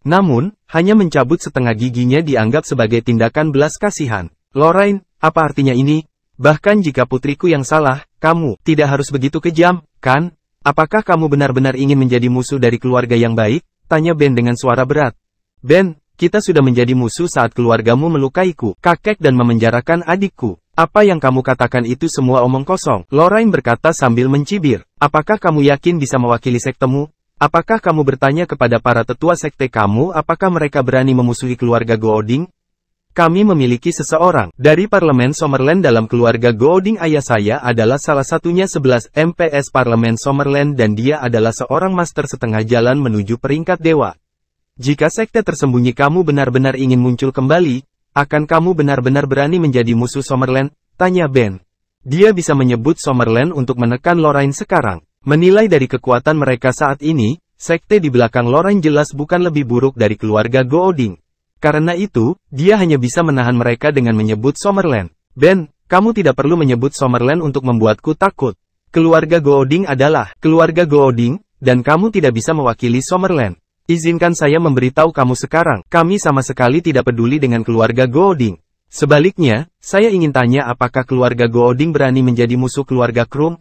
[SPEAKER 1] Namun, hanya mencabut setengah giginya dianggap sebagai tindakan belas kasihan. Lorraine, apa artinya ini? Bahkan jika putriku yang salah, kamu tidak harus begitu kejam, kan? Apakah kamu benar-benar ingin menjadi musuh dari keluarga yang baik? Tanya Ben dengan suara berat. Ben, kita sudah menjadi musuh saat keluargamu melukaiku, kakek dan memenjarakan adikku. Apa yang kamu katakan itu semua omong kosong, Lorraine berkata sambil mencibir. Apakah kamu yakin bisa mewakili sektemu? Apakah kamu bertanya kepada para tetua sekte kamu apakah mereka berani memusuhi keluarga Gooding? Kami memiliki seseorang dari Parlemen Summerland dalam keluarga Gooding. Ayah saya adalah salah satunya 11 MPS Parlemen Summerland dan dia adalah seorang master setengah jalan menuju peringkat dewa. Jika sekte tersembunyi kamu benar-benar ingin muncul kembali, akan kamu benar-benar berani menjadi musuh Summerland? Tanya Ben. Dia bisa menyebut Summerland untuk menekan Lorraine sekarang. Menilai dari kekuatan mereka saat ini, sekte di belakang Lorraine jelas bukan lebih buruk dari keluarga Gooding. Karena itu, dia hanya bisa menahan mereka dengan menyebut Summerland. Ben, kamu tidak perlu menyebut Summerland untuk membuatku takut. Keluarga Gooding adalah keluarga Gooding, dan kamu tidak bisa mewakili Summerland. Izinkan saya memberitahu kamu sekarang, kami sama sekali tidak peduli dengan keluarga Gooding. Sebaliknya, saya ingin tanya apakah keluarga Gooding berani menjadi musuh keluarga Krum?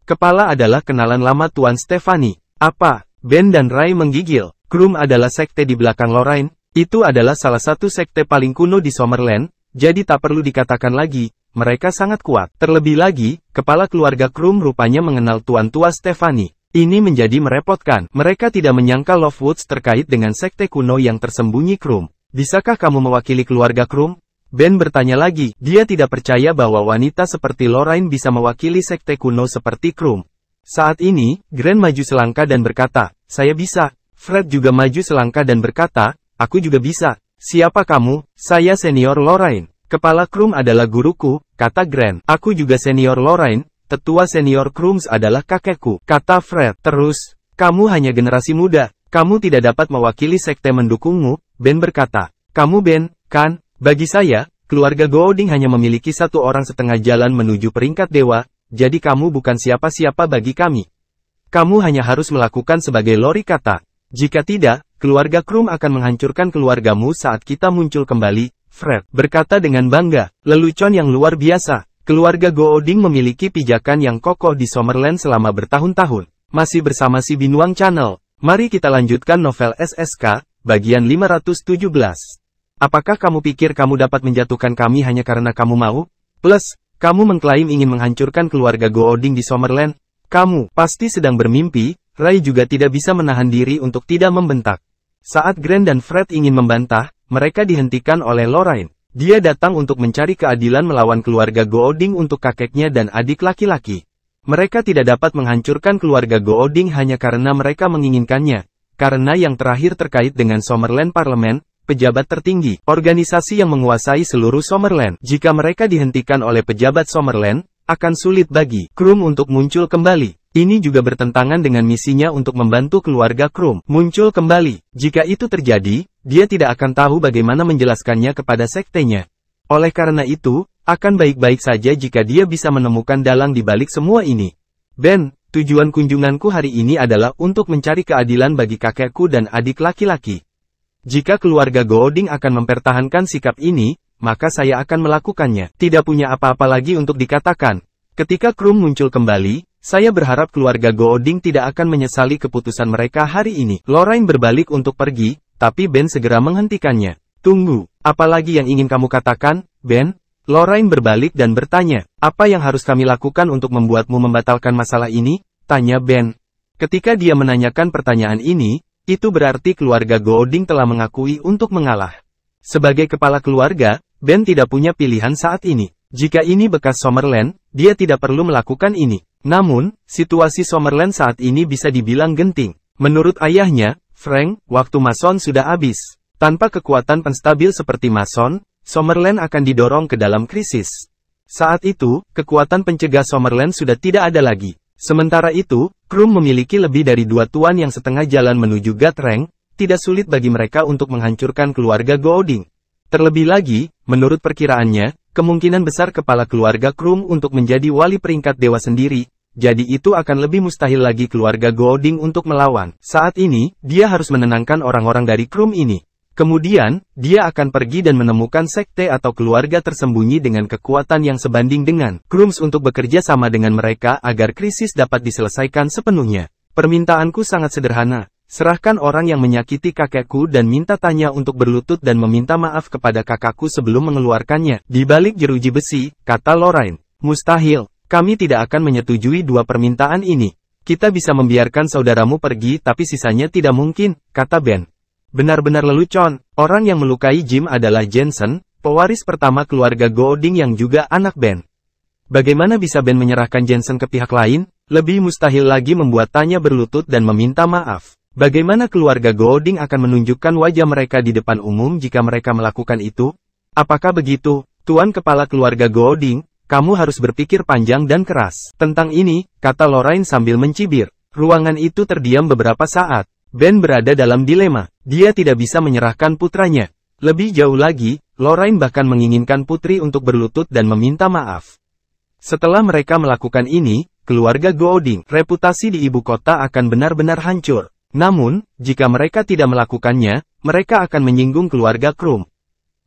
[SPEAKER 1] Kepala adalah kenalan lama Tuan Stefani. Apa? Ben dan Ray menggigil. Krum adalah sekte di belakang Lorraine. Itu adalah salah satu sekte paling kuno di Summerland, jadi tak perlu dikatakan lagi, mereka sangat kuat. Terlebih lagi, kepala keluarga Krum rupanya mengenal Tuan Tua Stefani. Ini menjadi merepotkan. Mereka tidak menyangka Lovewoods terkait dengan sekte kuno yang tersembunyi Krum. Bisakah kamu mewakili keluarga Krum? Ben bertanya lagi. Dia tidak percaya bahwa wanita seperti Lorraine bisa mewakili sekte kuno seperti Krum. Saat ini, Grant maju selangkah dan berkata, saya bisa. Fred juga maju selangkah dan berkata, aku juga bisa. Siapa kamu? Saya senior Lorraine. Kepala Krum adalah guruku, kata Grant. Aku juga senior Lorraine, tetua senior Krums adalah kakekku, kata Fred. Terus, kamu hanya generasi muda. Kamu tidak dapat mewakili sekte mendukungmu, Ben berkata. Kamu Ben, kan? Bagi saya, keluarga Gooding hanya memiliki satu orang setengah jalan menuju peringkat dewa, jadi kamu bukan siapa-siapa bagi kami. Kamu hanya harus melakukan sebagai Lori kata. Jika tidak, keluarga Krum akan menghancurkan keluargamu saat kita muncul kembali, Fred berkata dengan bangga. Lelucon yang luar biasa. Keluarga Gooding memiliki pijakan yang kokoh di Summerland selama bertahun-tahun. Masih bersama si Binuang Channel. Mari kita lanjutkan novel SSK, bagian 517. Apakah kamu pikir kamu dapat menjatuhkan kami hanya karena kamu mau? Plus, kamu mengklaim ingin menghancurkan keluarga Gooding di Summerland? Kamu pasti sedang bermimpi. Ray juga tidak bisa menahan diri untuk tidak membentak. Saat Grant dan Fred ingin membantah, mereka dihentikan oleh Lorraine. Dia datang untuk mencari keadilan melawan keluarga Gooding untuk kakeknya dan adik laki-laki. Mereka tidak dapat menghancurkan keluarga Gooding hanya karena mereka menginginkannya. Karena yang terakhir terkait dengan Summerland Parlemen, pejabat tertinggi, organisasi yang menguasai seluruh Summerland. Jika mereka dihentikan oleh pejabat Summerland, akan sulit bagi Krum untuk muncul kembali. Ini juga bertentangan dengan misinya untuk membantu keluarga Krum muncul kembali. Jika itu terjadi, dia tidak akan tahu bagaimana menjelaskannya kepada sektenya. Oleh karena itu, akan baik-baik saja jika dia bisa menemukan dalang di balik semua ini. Ben, tujuan kunjunganku hari ini adalah untuk mencari keadilan bagi kakekku dan adik laki-laki. Jika keluarga Gooding akan mempertahankan sikap ini, maka saya akan melakukannya. Tidak punya apa-apa lagi untuk dikatakan. Ketika Krum muncul kembali, saya berharap keluarga Gooding tidak akan menyesali keputusan mereka hari ini. Lorraine berbalik untuk pergi, tapi Ben segera menghentikannya. Tunggu, apa lagi yang ingin kamu katakan, Ben? Lorraine berbalik dan bertanya, apa yang harus kami lakukan untuk membuatmu membatalkan masalah ini? Tanya Ben. Ketika dia menanyakan pertanyaan ini, itu berarti keluarga Gooding telah mengakui untuk mengalah. Sebagai kepala keluarga, Ben tidak punya pilihan saat ini. Jika ini bekas Summerland, dia tidak perlu melakukan ini. Namun, situasi Summerland saat ini bisa dibilang genting. Menurut ayahnya, Frank, waktu Mason sudah habis. Tanpa kekuatan penstabil seperti Mason, Summerland akan didorong ke dalam krisis. Saat itu, kekuatan pencegah Summerland sudah tidak ada lagi. Sementara itu, Krum memiliki lebih dari 2 tuan yang setengah jalan menuju God Rank, tidak sulit bagi mereka untuk menghancurkan keluarga Gooding. Terlebih lagi, menurut perkiraannya, kemungkinan besar kepala keluarga Krum untuk menjadi wali peringkat dewa sendiri, jadi itu akan lebih mustahil lagi keluarga Gooding untuk melawan. Saat ini, dia harus menenangkan orang-orang dari Krum ini. Kemudian, dia akan pergi dan menemukan sekte atau keluarga tersembunyi dengan kekuatan yang sebanding dengan Krums untuk bekerja sama dengan mereka agar krisis dapat diselesaikan sepenuhnya. Permintaanku sangat sederhana. Serahkan orang yang menyakiti kakekku dan minta tanya untuk berlutut dan meminta maaf kepada kakakku sebelum mengeluarkannya. Di balik jeruji besi, kata Lorraine. Mustahil. Kami tidak akan menyetujui 2 permintaan ini. Kita bisa membiarkan saudaramu pergi tapi sisanya tidak mungkin, kata Ben. Benar-benar lelucon. Orang yang melukai Jim adalah Jensen, pewaris pertama keluarga Gooding yang juga anak Ben. Bagaimana bisa Ben menyerahkan Jensen ke pihak lain? Lebih mustahil lagi membuatnya berlutut dan meminta maaf. Bagaimana keluarga Gooding akan menunjukkan wajah mereka di depan umum jika mereka melakukan itu? Apakah begitu, Tuan Kepala Keluarga Gooding? Kamu harus berpikir panjang dan keras. Tentang ini, kata Lorraine sambil mencibir. Ruangan itu terdiam beberapa saat. Ben berada dalam dilema. Dia tidak bisa menyerahkan putranya. Lebih jauh lagi, Lorraine bahkan menginginkan putri untuk berlutut dan meminta maaf. Setelah mereka melakukan ini, keluarga Gooding, reputasi di ibu kota akan benar-benar hancur. Namun, jika mereka tidak melakukannya, mereka akan menyinggung keluarga Krum.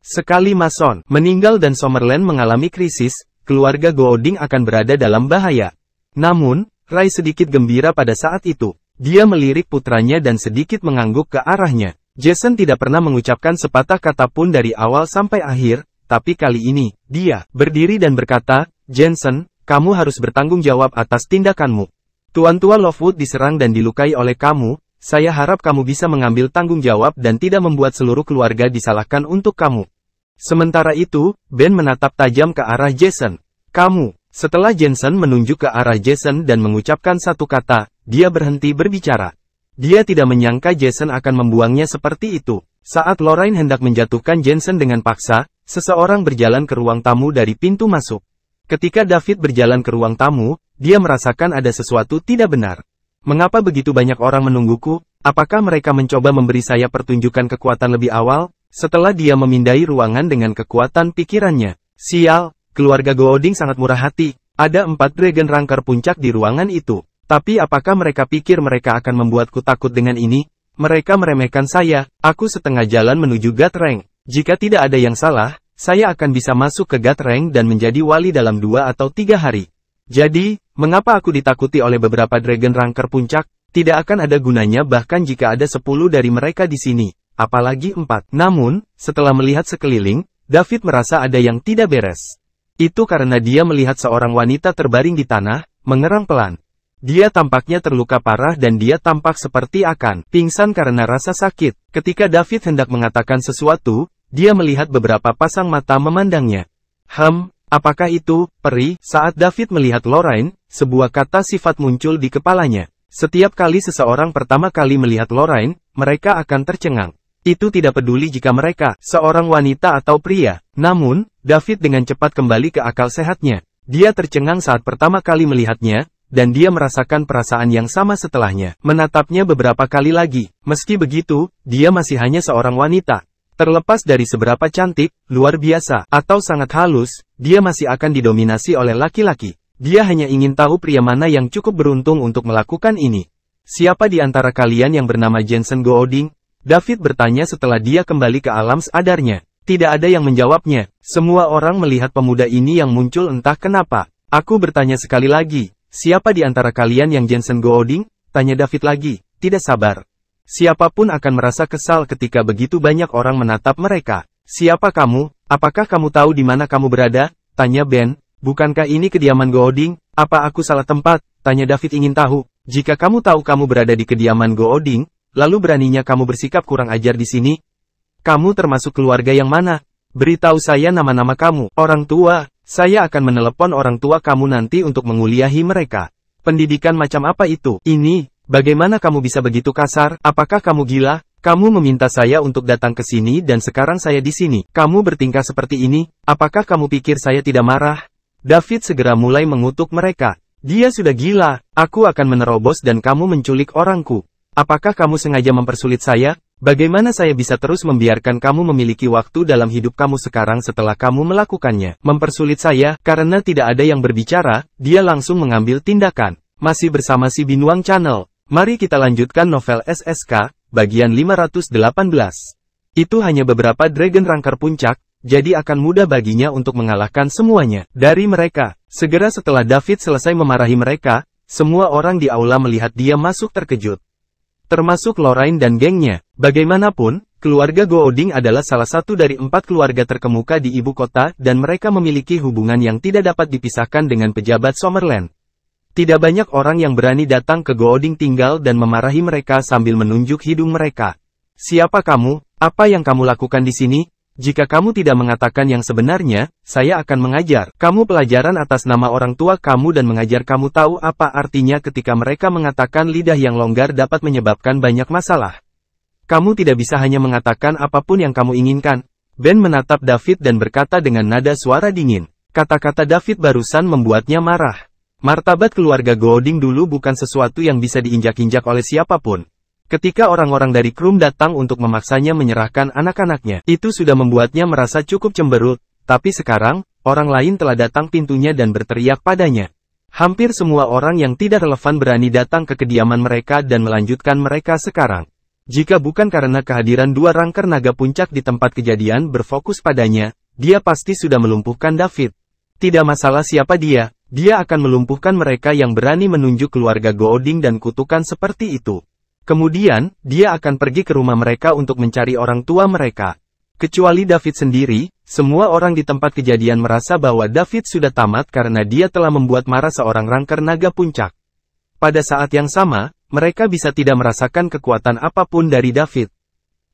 [SPEAKER 1] Sekali Mason meninggal dan Summerland mengalami krisis, keluarga Gooding akan berada dalam bahaya. Namun, Rai sedikit gembira pada saat itu. Dia melirik putranya dan sedikit mengangguk ke arahnya. Jason tidak pernah mengucapkan sepatah kata pun dari awal sampai akhir, tapi kali ini, dia berdiri dan berkata, "Jensen, kamu harus bertanggung jawab atas tindakanmu. Tuan Tua Lovewood diserang dan dilukai oleh kamu, saya harap kamu bisa mengambil tanggung jawab dan tidak membuat seluruh keluarga disalahkan untuk kamu." Sementara itu, Ben menatap tajam ke arah Jason. "Kamu." Setelah Jensen menunjuk ke arah Jason dan mengucapkan satu kata, dia berhenti berbicara. Dia tidak menyangka Jason akan membuangnya seperti itu. Saat Lorraine hendak menjatuhkan Jensen dengan paksa, seseorang berjalan ke ruang tamu dari pintu masuk. Ketika David berjalan ke ruang tamu, dia merasakan ada sesuatu tidak benar. "Mengapa begitu banyak orang menungguku? Apakah mereka mencoba memberi saya pertunjukan kekuatan lebih awal?" Setelah dia memindai ruangan dengan kekuatan pikirannya. "Sial, keluarga Gooding sangat murah hati. Ada 4 Dragon Ranker puncak di ruangan itu. Tapi apakah mereka pikir mereka akan membuatku takut dengan ini? Mereka meremehkan saya, aku setengah jalan menuju God Rank. Jika tidak ada yang salah, saya akan bisa masuk ke God Rank dan menjadi wali dalam 2 atau 3 hari. Jadi, mengapa aku ditakuti oleh beberapa Dragon Ranker puncak? Tidak akan ada gunanya bahkan jika ada 10 dari mereka di sini, apalagi 4. Namun, setelah melihat sekeliling, David merasa ada yang tidak beres. Itu karena dia melihat seorang wanita terbaring di tanah, mengerang pelan. Dia tampaknya terluka parah dan dia tampak seperti akan pingsan karena rasa sakit. Ketika David hendak mengatakan sesuatu, dia melihat beberapa pasang mata memandangnya. Apakah itu, peri?" Saat David melihat Lorraine, sebuah kata sifat muncul di kepalanya. Setiap kali seseorang pertama kali melihat Lorraine, mereka akan tercengang. Itu tidak peduli jika mereka seorang wanita atau pria. Namun, David dengan cepat kembali ke akal sehatnya. Dia tercengang saat pertama kali melihatnya, dan dia merasakan perasaan yang sama setelahnya. Menatapnya beberapa kali lagi. Meski begitu, dia masih hanya seorang wanita. Terlepas dari seberapa cantik, luar biasa, atau sangat halus, dia masih akan didominasi oleh laki-laki. Dia hanya ingin tahu pria mana yang cukup beruntung untuk melakukan ini. "Siapa di antara kalian yang bernama Jensen Gooding?" David bertanya setelah dia kembali ke alam sadarnya. Tidak ada yang menjawabnya. Semua orang melihat pemuda ini yang muncul entah kenapa. "Aku bertanya sekali lagi. Siapa di antara kalian yang Jensen Gooding?" Tanya David lagi, tidak sabar. Siapapun akan merasa kesal ketika begitu banyak orang menatap mereka. "Siapa kamu? Apakah kamu tahu di mana kamu berada?" Tanya Ben. "Bukankah ini kediaman Gooding? Apa aku salah tempat?" Tanya David ingin tahu. "Jika kamu tahu kamu berada di kediaman Gooding, lalu beraninya kamu bersikap kurang ajar di sini? Kamu termasuk keluarga yang mana? Beritahu saya nama-nama kamu." "Orang tua. Saya akan menelepon orang tua kamu nanti untuk menguliahi mereka." "Pendidikan macam apa itu?" "Ini, bagaimana kamu bisa begitu kasar? Apakah kamu gila? Kamu meminta saya untuk datang ke sini dan sekarang saya di sini. Kamu bertingkah seperti ini, apakah kamu pikir saya tidak marah?" David segera mulai mengutuk mereka. "Dia sudah gila, aku akan menerobos dan kamu menculik orangku. Apakah kamu sengaja mempersulit saya? Bagaimana saya bisa terus membiarkan kamu memiliki waktu dalam hidup kamu sekarang setelah kamu melakukannya?" Mempersulit saya, karena tidak ada yang berbicara, dia langsung mengambil tindakan. Masih bersama si Binuang Channel. Mari kita lanjutkan novel SSK, bagian 518. Itu hanya beberapa Dragon Ranker puncak, jadi akan mudah baginya untuk mengalahkan semuanya dari mereka. Segera setelah David selesai memarahi mereka, semua orang di aula melihat dia masuk terkejut. Termasuk Lorraine dan gengnya. Bagaimanapun, keluarga Gooding adalah salah satu dari 4 keluarga terkemuka di ibu kota dan mereka memiliki hubungan yang tidak dapat dipisahkan dengan pejabat Summerland. Tidak banyak orang yang berani datang ke Gooding tinggal dan memarahi mereka sambil menunjuk hidung mereka. "Siapa kamu? Apa yang kamu lakukan di sini? Jika kamu tidak mengatakan yang sebenarnya, saya akan mengajar kamu pelajaran atas nama orang tua kamu dan mengajar kamu tahu apa artinya ketika mereka mengatakan lidah yang longgar dapat menyebabkan banyak masalah. Kamu tidak bisa hanya mengatakan apapun yang kamu inginkan." Ben menatap David dan berkata dengan nada suara dingin. Kata-kata David barusan membuatnya marah. Martabat keluarga Gooding dulu bukan sesuatu yang bisa diinjak-injak oleh siapapun. Ketika orang-orang dari Krum datang untuk memaksanya menyerahkan anak-anaknya, itu sudah membuatnya merasa cukup cemberut, tapi sekarang, orang lain telah datang pintunya dan berteriak padanya. Hampir semua orang yang tidak relevan berani datang ke kediaman mereka dan melanjutkan mereka sekarang. Jika bukan karena kehadiran 2 Ranker naga puncak di tempat kejadian berfokus padanya, dia pasti sudah melumpuhkan David. Tidak masalah siapa dia Dia akan melumpuhkan mereka yang berani menunjuk keluarga Gooding dan kutukan seperti itu. Kemudian, dia akan pergi ke rumah mereka untuk mencari orang tua mereka. Kecuali David sendiri, semua orang di tempat kejadian merasa bahwa David sudah tamat karena dia telah membuat marah seorang rangker naga puncak. Pada saat yang sama, mereka bisa tidak merasakan kekuatan apapun dari David.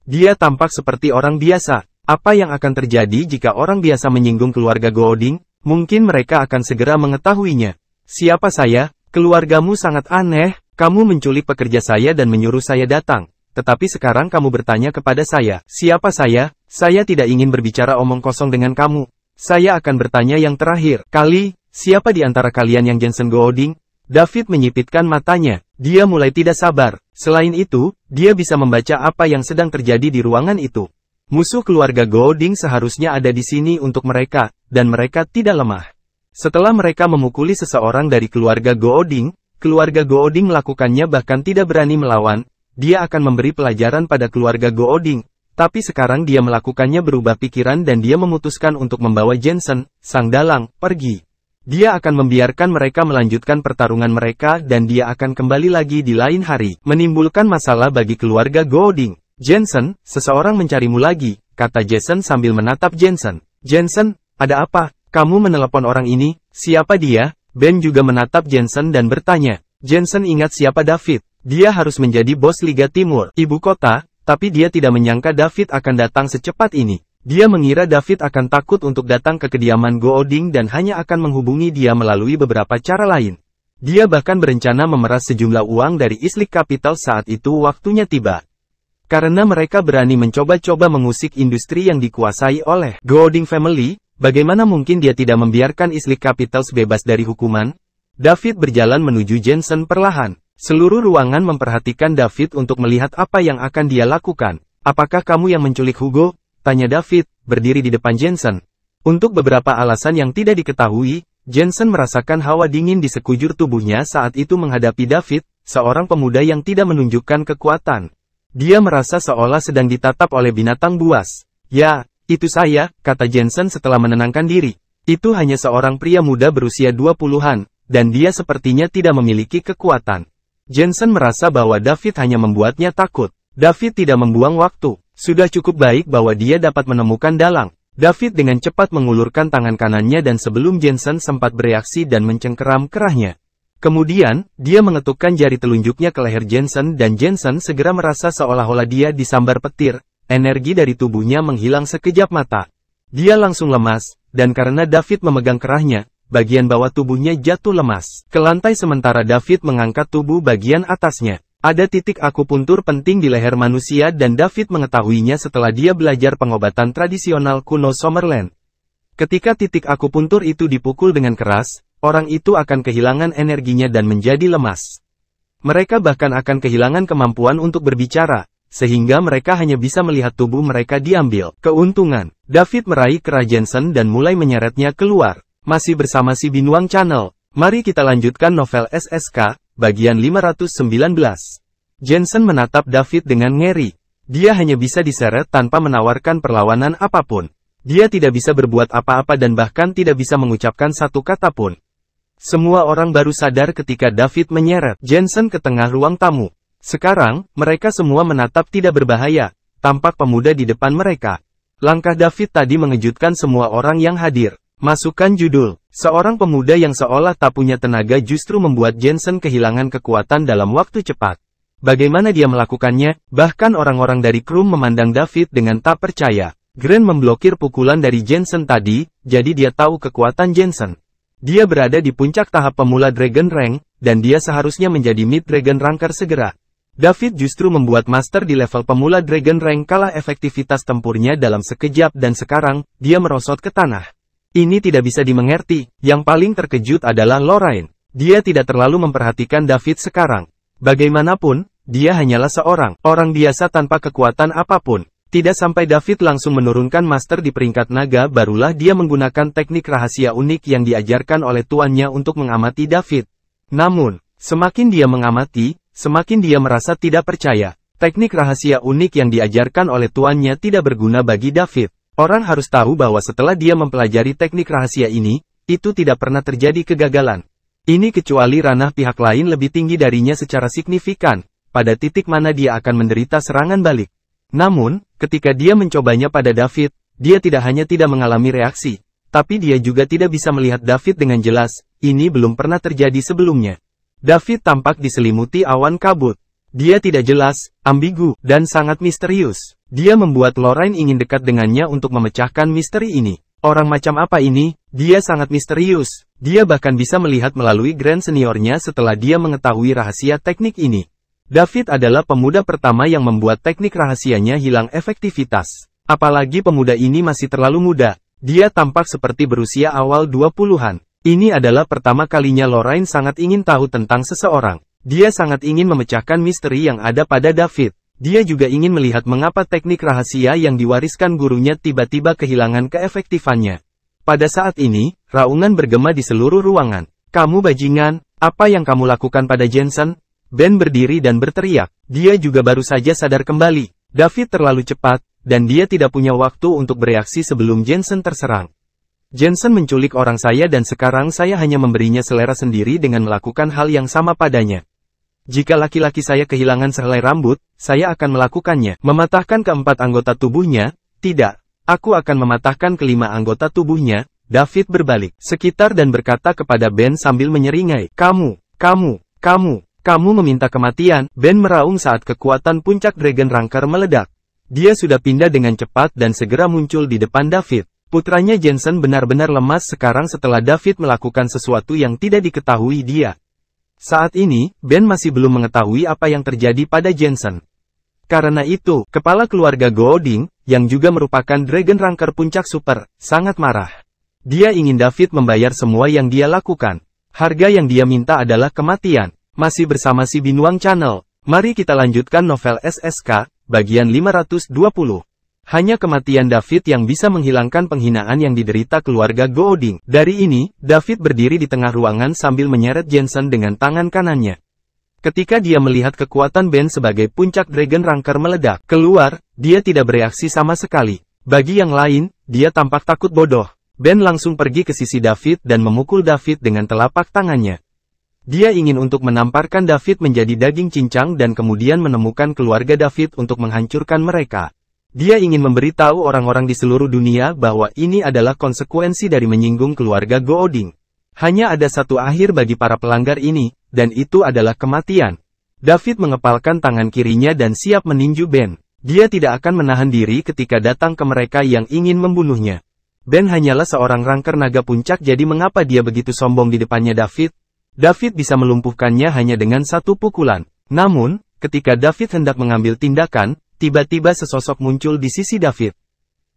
[SPEAKER 1] Dia tampak seperti orang biasa. Apa yang akan terjadi jika orang biasa menyinggung keluarga Gooding? Mungkin mereka akan segera mengetahuinya. Siapa saya? Keluargamu sangat aneh, kamu menculik pekerja saya dan menyuruh saya datang. Tetapi sekarang kamu bertanya kepada saya, siapa saya? Saya tidak ingin berbicara omong kosong dengan kamu. Saya akan bertanya yang terakhir kali, siapa di antara kalian yang Jensen Gooding? David menyipitkan matanya, dia mulai tidak sabar. Selain itu, dia bisa membaca apa yang sedang terjadi di ruangan itu. Musuh keluarga Gooding seharusnya ada di sini untuk mereka, dan mereka tidak lemah. Setelah mereka memukuli seseorang dari keluarga Gooding melakukannya bahkan tidak berani melawan, dia akan memberi pelajaran pada keluarga Gooding. Tapi sekarang dia melakukannya berubah pikiran dan dia memutuskan untuk membawa Jensen, sang dalang, pergi. Dia akan membiarkan mereka melanjutkan pertarungan mereka dan dia akan kembali lagi di lain hari, menimbulkan masalah bagi keluarga Gooding. Jensen, seseorang mencarimu lagi, kata Jason sambil menatap Jensen. Jensen, ada apa? Kamu menelepon orang ini, siapa dia? Ben juga menatap Jensen dan bertanya. Jensen ingat siapa David. Dia harus menjadi bos Liga Timur, ibu kota, tapi dia tidak menyangka David akan datang secepat ini. Dia mengira David akan takut untuk datang ke kediaman Gooding dan hanya akan menghubungi dia melalui beberapa cara lain. Dia bahkan berencana memeras sejumlah uang dari Islip Capital saat itu waktunya tiba. Karena mereka berani mencoba-coba mengusik industri yang dikuasai oleh Gooding Family, bagaimana mungkin dia tidak membiarkan Islip Capital bebas dari hukuman? David berjalan menuju Jensen perlahan. Seluruh ruangan memperhatikan David untuk melihat apa yang akan dia lakukan. Apakah kamu yang menculik Hugo? Tanya David, berdiri di depan Jensen. Untuk beberapa alasan yang tidak diketahui, Jensen merasakan hawa dingin di sekujur tubuhnya saat itu menghadapi David, seorang pemuda yang tidak menunjukkan kekuatan. Dia merasa seolah sedang ditatap oleh binatang buas. Ya, itu saya, kata Jensen setelah menenangkan diri. Itu hanya seorang pria muda berusia 20-an, dan dia sepertinya tidak memiliki kekuatan. Jensen merasa bahwa David hanya membuatnya takut. David tidak membuang waktu. Sudah cukup baik bahwa dia dapat menemukan dalang. David dengan cepat mengulurkan tangan kanannya dan sebelum Jensen sempat bereaksi dan mencengkeram kerahnya. Kemudian, dia mengetukkan jari telunjuknya ke leher Jensen dan Jensen segera merasa seolah-olah dia disambar petir, energi dari tubuhnya menghilang sekejap mata. Dia langsung lemas, dan karena David memegang kerahnya, bagian bawah tubuhnya jatuh lemas ke lantai sementara David mengangkat tubuh bagian atasnya. Ada titik akupuntur penting di leher manusia dan David mengetahuinya setelah dia belajar pengobatan tradisional kuno Summerland. Ketika titik akupuntur itu dipukul dengan keras, orang itu akan kehilangan energinya dan menjadi lemas. Mereka bahkan akan kehilangan kemampuan untuk berbicara, sehingga mereka hanya bisa melihat tubuh mereka diambil. Keuntungan, David meraih kerah Jensen dan mulai menyeretnya keluar. Masih bersama si Binuang Channel, mari kita lanjutkan novel SSK, bagian 519. Jensen menatap David dengan ngeri. Dia hanya bisa diseret tanpa menawarkan perlawanan apapun. Dia tidak bisa berbuat apa-apa dan bahkan tidak bisa mengucapkan satu kata pun. Semua orang baru sadar ketika David menyeret Jensen ke tengah ruang tamu. Sekarang, mereka semua menatap tidak berbahaya, tampak pemuda di depan mereka. Langkah David tadi mengejutkan semua orang yang hadir. Masukkan judul, seorang pemuda yang seolah tak punya tenaga justru membuat Jensen kehilangan kekuatan dalam waktu cepat. Bagaimana dia melakukannya? Bahkan orang-orang dari kru memandang David dengan tak percaya. Grant memblokir pukulan dari Jensen tadi, jadi dia tahu kekuatan Jensen. Dia berada di puncak tahap pemula Dragon Rank, dan dia seharusnya menjadi Mid Dragon Ranker segera. David justru membuat Master di level pemula Dragon Rank kalah efektivitas tempurnya dalam sekejap dan sekarang, dia merosot ke tanah. Ini tidak bisa dimengerti, yang paling terkejut adalah Lorraine. Dia tidak terlalu memperhatikan David sekarang. Bagaimanapun, dia hanyalah seorang orang biasa tanpa kekuatan apapun. Tidak sampai David langsung menurunkan Master di peringkat naga barulah dia menggunakan teknik rahasia unik yang diajarkan oleh tuannya untuk mengamati David. Namun, semakin dia mengamati, semakin dia merasa tidak percaya. Teknik rahasia unik yang diajarkan oleh tuannya tidak berguna bagi David. Orang harus tahu bahwa setelah dia mempelajari teknik rahasia ini, itu tidak pernah terjadi kegagalan. Ini kecuali ranah pihak lain lebih tinggi darinya secara signifikan, pada titik mana dia akan menderita serangan balik. Namun, ketika dia mencobanya pada David, dia tidak hanya tidak mengalami reaksi, tapi dia juga tidak bisa melihat David dengan jelas. Ini belum pernah terjadi sebelumnya. David tampak diselimuti awan kabut. Dia tidak jelas, ambigu, dan sangat misterius. Dia membuat Lorraine ingin dekat dengannya untuk memecahkan misteri ini. Orang macam apa ini? Dia sangat misterius. Dia bahkan bisa melihat melalui Grand Seniornya setelah dia mengetahui rahasia teknik ini. David adalah pemuda pertama yang membuat teknik rahasianya hilang efektivitas. Apalagi pemuda ini masih terlalu muda. Dia tampak seperti berusia awal 20-an. Ini adalah pertama kalinya Lorraine sangat ingin tahu tentang seseorang. Dia sangat ingin memecahkan misteri yang ada pada David. Dia juga ingin melihat mengapa teknik rahasia yang diwariskan gurunya tiba-tiba kehilangan keefektifannya. Pada saat ini, raungan bergema di seluruh ruangan. "Kamu bajingan, apa yang kamu lakukan pada Jensen?" Ben berdiri dan berteriak. Dia juga baru saja sadar kembali. David terlalu cepat, dan dia tidak punya waktu untuk bereaksi sebelum Jensen terserang. "Jensen menculik orang saya dan sekarang saya hanya memberinya selera sendiri dengan melakukan hal yang sama padanya. Jika laki-laki saya kehilangan sehelai rambut, saya akan melakukannya. Mematahkan keempat anggota tubuhnya? Tidak. Aku akan mematahkan kelima anggota tubuhnya." David berbalik sekitar dan berkata kepada Ben sambil menyeringai. Kamu meminta kematian." Ben meraung saat kekuatan puncak Dragon Ranker meledak. Dia sudah pindah dengan cepat dan segera muncul di depan David. Putranya Jensen benar-benar lemas sekarang setelah David melakukan sesuatu yang tidak diketahui dia. Saat ini, Ben masih belum mengetahui apa yang terjadi pada Jensen. Karena itu, kepala keluarga Gooding, yang juga merupakan Dragon Ranker puncak super, sangat marah. Dia ingin David membayar semua yang dia lakukan. Harga yang dia minta adalah kematian. Masih bersama si Binuang Channel. Mari kita lanjutkan novel SSK, bagian 520. Hanya kematian David yang bisa menghilangkan penghinaan yang diderita keluarga Gooding. Dari ini, David berdiri di tengah ruangan sambil menyeret Jensen dengan tangan kanannya. Ketika dia melihat kekuatan Ben sebagai puncak Dragon Ranker meledak keluar, dia tidak bereaksi sama sekali. Bagi yang lain, dia tampak takut bodoh. Ben langsung pergi ke sisi David dan memukul David dengan telapak tangannya. Dia ingin untuk menamparkan David menjadi daging cincang dan kemudian menemukan keluarga David untuk menghancurkan mereka. Dia ingin memberitahu orang-orang di seluruh dunia bahwa ini adalah konsekuensi dari menyinggung keluarga Gooding. Hanya ada satu akhir bagi para pelanggar ini, dan itu adalah kematian. David mengepalkan tangan kirinya dan siap meninju Ben. Dia tidak akan menahan diri ketika datang ke mereka yang ingin membunuhnya. Ben hanyalah seorang ranker naga puncak, jadi mengapa dia begitu sombong di depannya David? David bisa melumpuhkannya hanya dengan satu pukulan. Namun, ketika David hendak mengambil tindakan, tiba-tiba sesosok muncul di sisi David.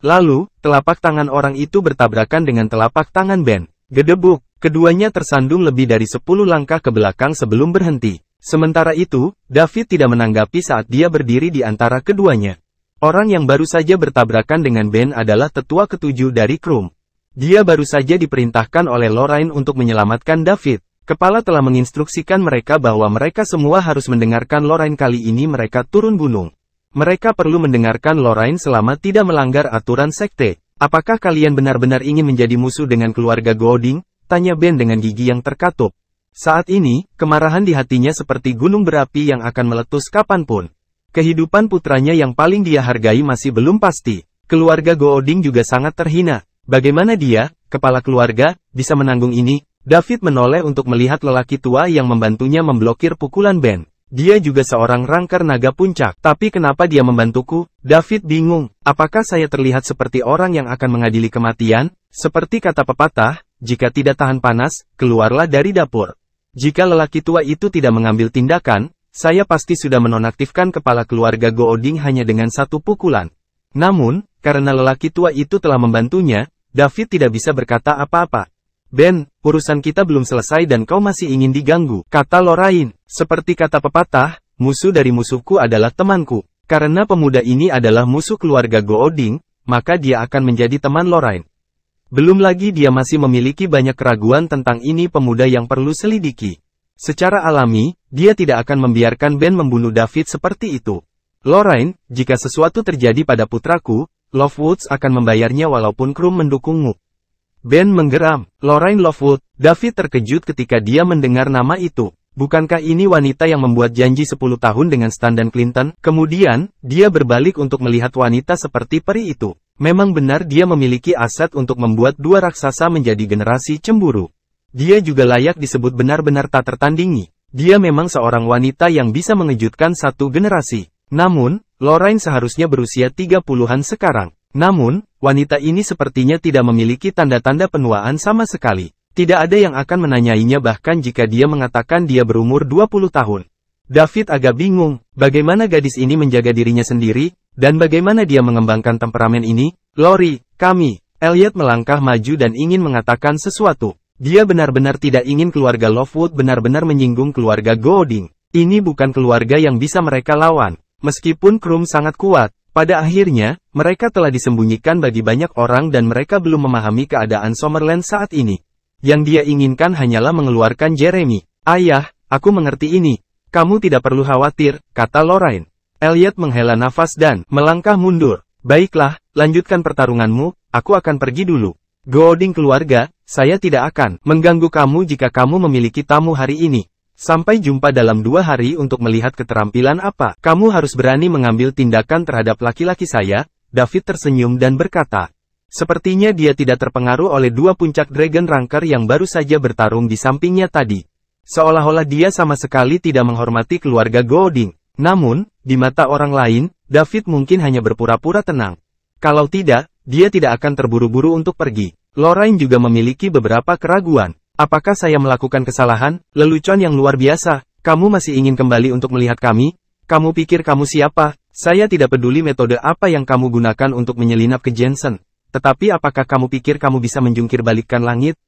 [SPEAKER 1] Lalu, telapak tangan orang itu bertabrakan dengan telapak tangan Ben. Gedebuk, keduanya tersandung lebih dari 10 langkah ke belakang sebelum berhenti. Sementara itu, David tidak menanggapi saat dia berdiri di antara keduanya. Orang yang baru saja bertabrakan dengan Ben adalah tetua ketujuh dari Krum. Dia baru saja diperintahkan oleh Lorraine untuk menyelamatkan David. Kepala telah menginstruksikan mereka bahwa mereka semua harus mendengarkan Lorraine. Kali ini mereka turun gunung. Mereka perlu mendengarkan Lorraine selama tidak melanggar aturan sekte. "Apakah kalian benar-benar ingin menjadi musuh dengan keluarga Gooding?" tanya Ben dengan gigi yang terkatup. Saat ini, kemarahan di hatinya seperti gunung berapi yang akan meletus kapanpun. Kehidupan putranya yang paling dia hargai masih belum pasti. Keluarga Gooding juga sangat terhina. Bagaimana dia, kepala keluarga, bisa menanggung ini? David menoleh untuk melihat lelaki tua yang membantunya memblokir pukulan Ben. Dia juga seorang ranker naga puncak. Tapi kenapa dia membantuku? David bingung. Apakah saya terlihat seperti orang yang akan mengadili kematian? Seperti kata pepatah, jika tidak tahan panas, keluarlah dari dapur. Jika lelaki tua itu tidak mengambil tindakan, saya pasti sudah menonaktifkan kepala keluarga Gooding hanya dengan satu pukulan. Namun, karena lelaki tua itu telah membantunya, David tidak bisa berkata apa-apa. "Ben, urusan kita belum selesai dan kau masih ingin diganggu," kata Lorraine. Seperti kata pepatah, musuh dari musuhku adalah temanku. Karena pemuda ini adalah musuh keluarga Gooding, maka dia akan menjadi teman Lorraine. Belum lagi dia masih memiliki banyak keraguan tentang ini pemuda yang perlu selidiki. Secara alami, dia tidak akan membiarkan Ben membunuh David seperti itu. "Lorraine, jika sesuatu terjadi pada putraku, Lovewoods akan membayarnya walaupun Krum mendukungmu." Ben menggeram. Lorraine Lovewood. David terkejut ketika dia mendengar nama itu. Bukankah ini wanita yang membuat janji 10 tahun dengan Stan dan Clinton? Kemudian, dia berbalik untuk melihat wanita seperti peri itu. Memang benar dia memiliki aset untuk membuat dua raksasa menjadi generasi cemburu. Dia juga layak disebut benar-benar tak tertandingi. Dia memang seorang wanita yang bisa mengejutkan satu generasi. Namun, Lorraine seharusnya berusia 30-an sekarang. Namun, wanita ini sepertinya tidak memiliki tanda-tanda penuaan sama sekali. Tidak ada yang akan menanyainya bahkan jika dia mengatakan dia berumur 20 tahun. David agak bingung, bagaimana gadis ini menjaga dirinya sendiri, dan bagaimana dia mengembangkan temperamen ini? Lori, kami. Elliot melangkah maju dan ingin mengatakan sesuatu. Dia benar-benar tidak ingin keluarga Lovewood benar-benar menyinggung keluarga Gooding. Ini bukan keluarga yang bisa mereka lawan. Meskipun Krum sangat kuat, pada akhirnya, mereka telah disembunyikan bagi banyak orang dan mereka belum memahami keadaan Summerland saat ini. Yang dia inginkan hanyalah mengeluarkan Jeremy. Ayah, aku mengerti ini. Kamu tidak perlu khawatir, kata Lorraine. Elliot menghela nafas dan melangkah mundur. Baiklah, lanjutkan pertarunganmu, aku akan pergi dulu. Gooding keluarga, saya tidak akan mengganggu kamu jika kamu memiliki tamu hari ini. Sampai jumpa dalam 2 hari untuk melihat keterampilan apa. Kamu harus berani mengambil tindakan terhadap laki-laki saya. David tersenyum dan berkata. Sepertinya dia tidak terpengaruh oleh 2 puncak Dragon Ranker yang baru saja bertarung di sampingnya tadi. Seolah-olah dia sama sekali tidak menghormati keluarga Gooding. Namun, di mata orang lain, David mungkin hanya berpura-pura tenang. Kalau tidak, dia tidak akan terburu-buru untuk pergi. Lorraine juga memiliki beberapa keraguan. Apakah saya melakukan kesalahan? Lelucon yang luar biasa. Kamu masih ingin kembali untuk melihat kami? Kamu pikir kamu siapa? Saya tidak peduli metode apa yang kamu gunakan untuk menyelinap ke Jensen. Tetapi apakah kamu pikir kamu bisa menjungkir balikkan langit?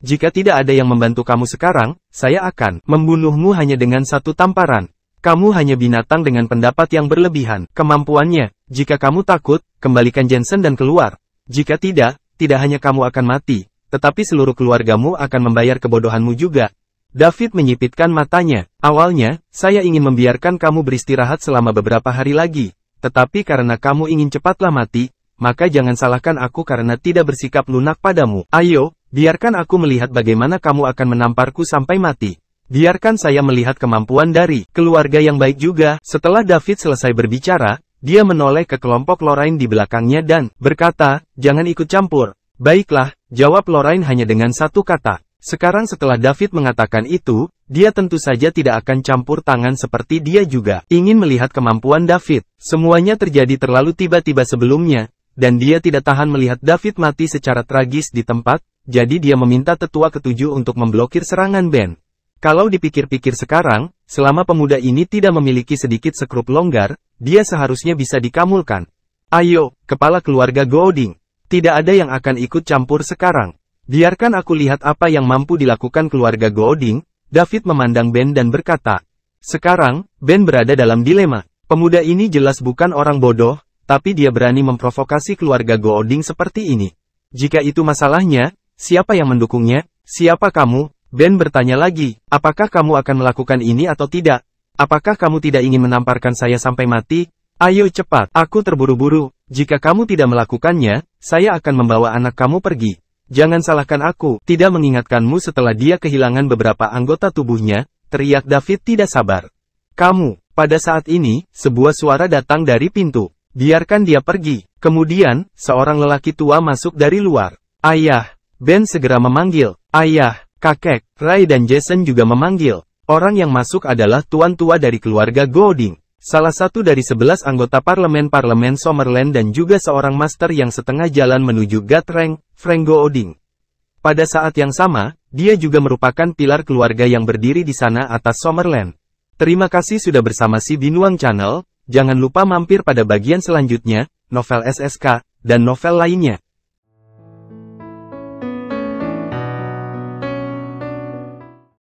[SPEAKER 1] Jika tidak ada yang membantu kamu sekarang, saya akan membunuhmu hanya dengan satu tamparan. Kamu hanya binatang dengan pendapat yang berlebihan. Kemampuannya, jika kamu takut, kembalikan Jensen dan keluar. Jika tidak, tidak hanya kamu akan mati, tetapi seluruh keluargamu akan membayar kebodohanmu juga. David menyipitkan matanya. Awalnya, saya ingin membiarkan kamu beristirahat selama beberapa hari lagi. Tetapi karena kamu ingin cepatlah mati, maka jangan salahkan aku karena tidak bersikap lunak padamu. Ayo, biarkan aku melihat bagaimana kamu akan menamparku sampai mati. Biarkan saya melihat kemampuan dari keluarga yang baik juga. Setelah David selesai berbicara, dia menoleh ke kelompok Lorraine di belakangnya dan berkata, jangan ikut campur. Baiklah, jawab Lorraine hanya dengan satu kata. Sekarang setelah David mengatakan itu, dia tentu saja tidak akan campur tangan seperti dia juga ingin melihat kemampuan David. Semuanya terjadi terlalu tiba-tiba sebelumnya, dan dia tidak tahan melihat David mati secara tragis di tempat, jadi dia meminta tetua ketujuh untuk memblokir serangan Ben. Kalau dipikir-pikir sekarang, selama pemuda ini tidak memiliki sedikit sekrup longgar, dia seharusnya bisa dikamulkan. Ayo, kepala keluarga Gooding. Tidak ada yang akan ikut campur sekarang. Biarkan aku lihat apa yang mampu dilakukan keluarga Gooding. David memandang Ben dan berkata. Sekarang, Ben berada dalam dilema. Pemuda ini jelas bukan orang bodoh, tapi dia berani memprovokasi keluarga Gooding seperti ini. Jika itu masalahnya, siapa yang mendukungnya? Siapa kamu? Ben bertanya lagi, apakah kamu akan melakukan ini atau tidak? Apakah kamu tidak ingin menamparkan saya sampai mati? Ayo cepat, aku terburu-buru. Jika kamu tidak melakukannya, saya akan membawa anak kamu pergi. Jangan salahkan aku, tidak mengingatkanmu setelah dia kehilangan beberapa anggota tubuhnya, teriak David tidak sabar. Kamu, pada saat ini, sebuah suara datang dari pintu. Biarkan dia pergi. Kemudian, seorang lelaki tua masuk dari luar. Ayah, Ben segera memanggil. Ayah. Kakek, Ray dan Jason juga memanggil. Orang yang masuk adalah tuan tua dari keluarga Gooding. Salah satu dari 11 anggota parlemen Summerland dan juga seorang master yang setengah jalan menuju Gatrang, Frank Gooding. Pada saat yang sama, dia juga merupakan pilar keluarga yang berdiri di sana atas Summerland. Terima kasih sudah bersama si Binuang Channel, jangan lupa mampir pada bagian selanjutnya, novel SSK, dan novel lainnya.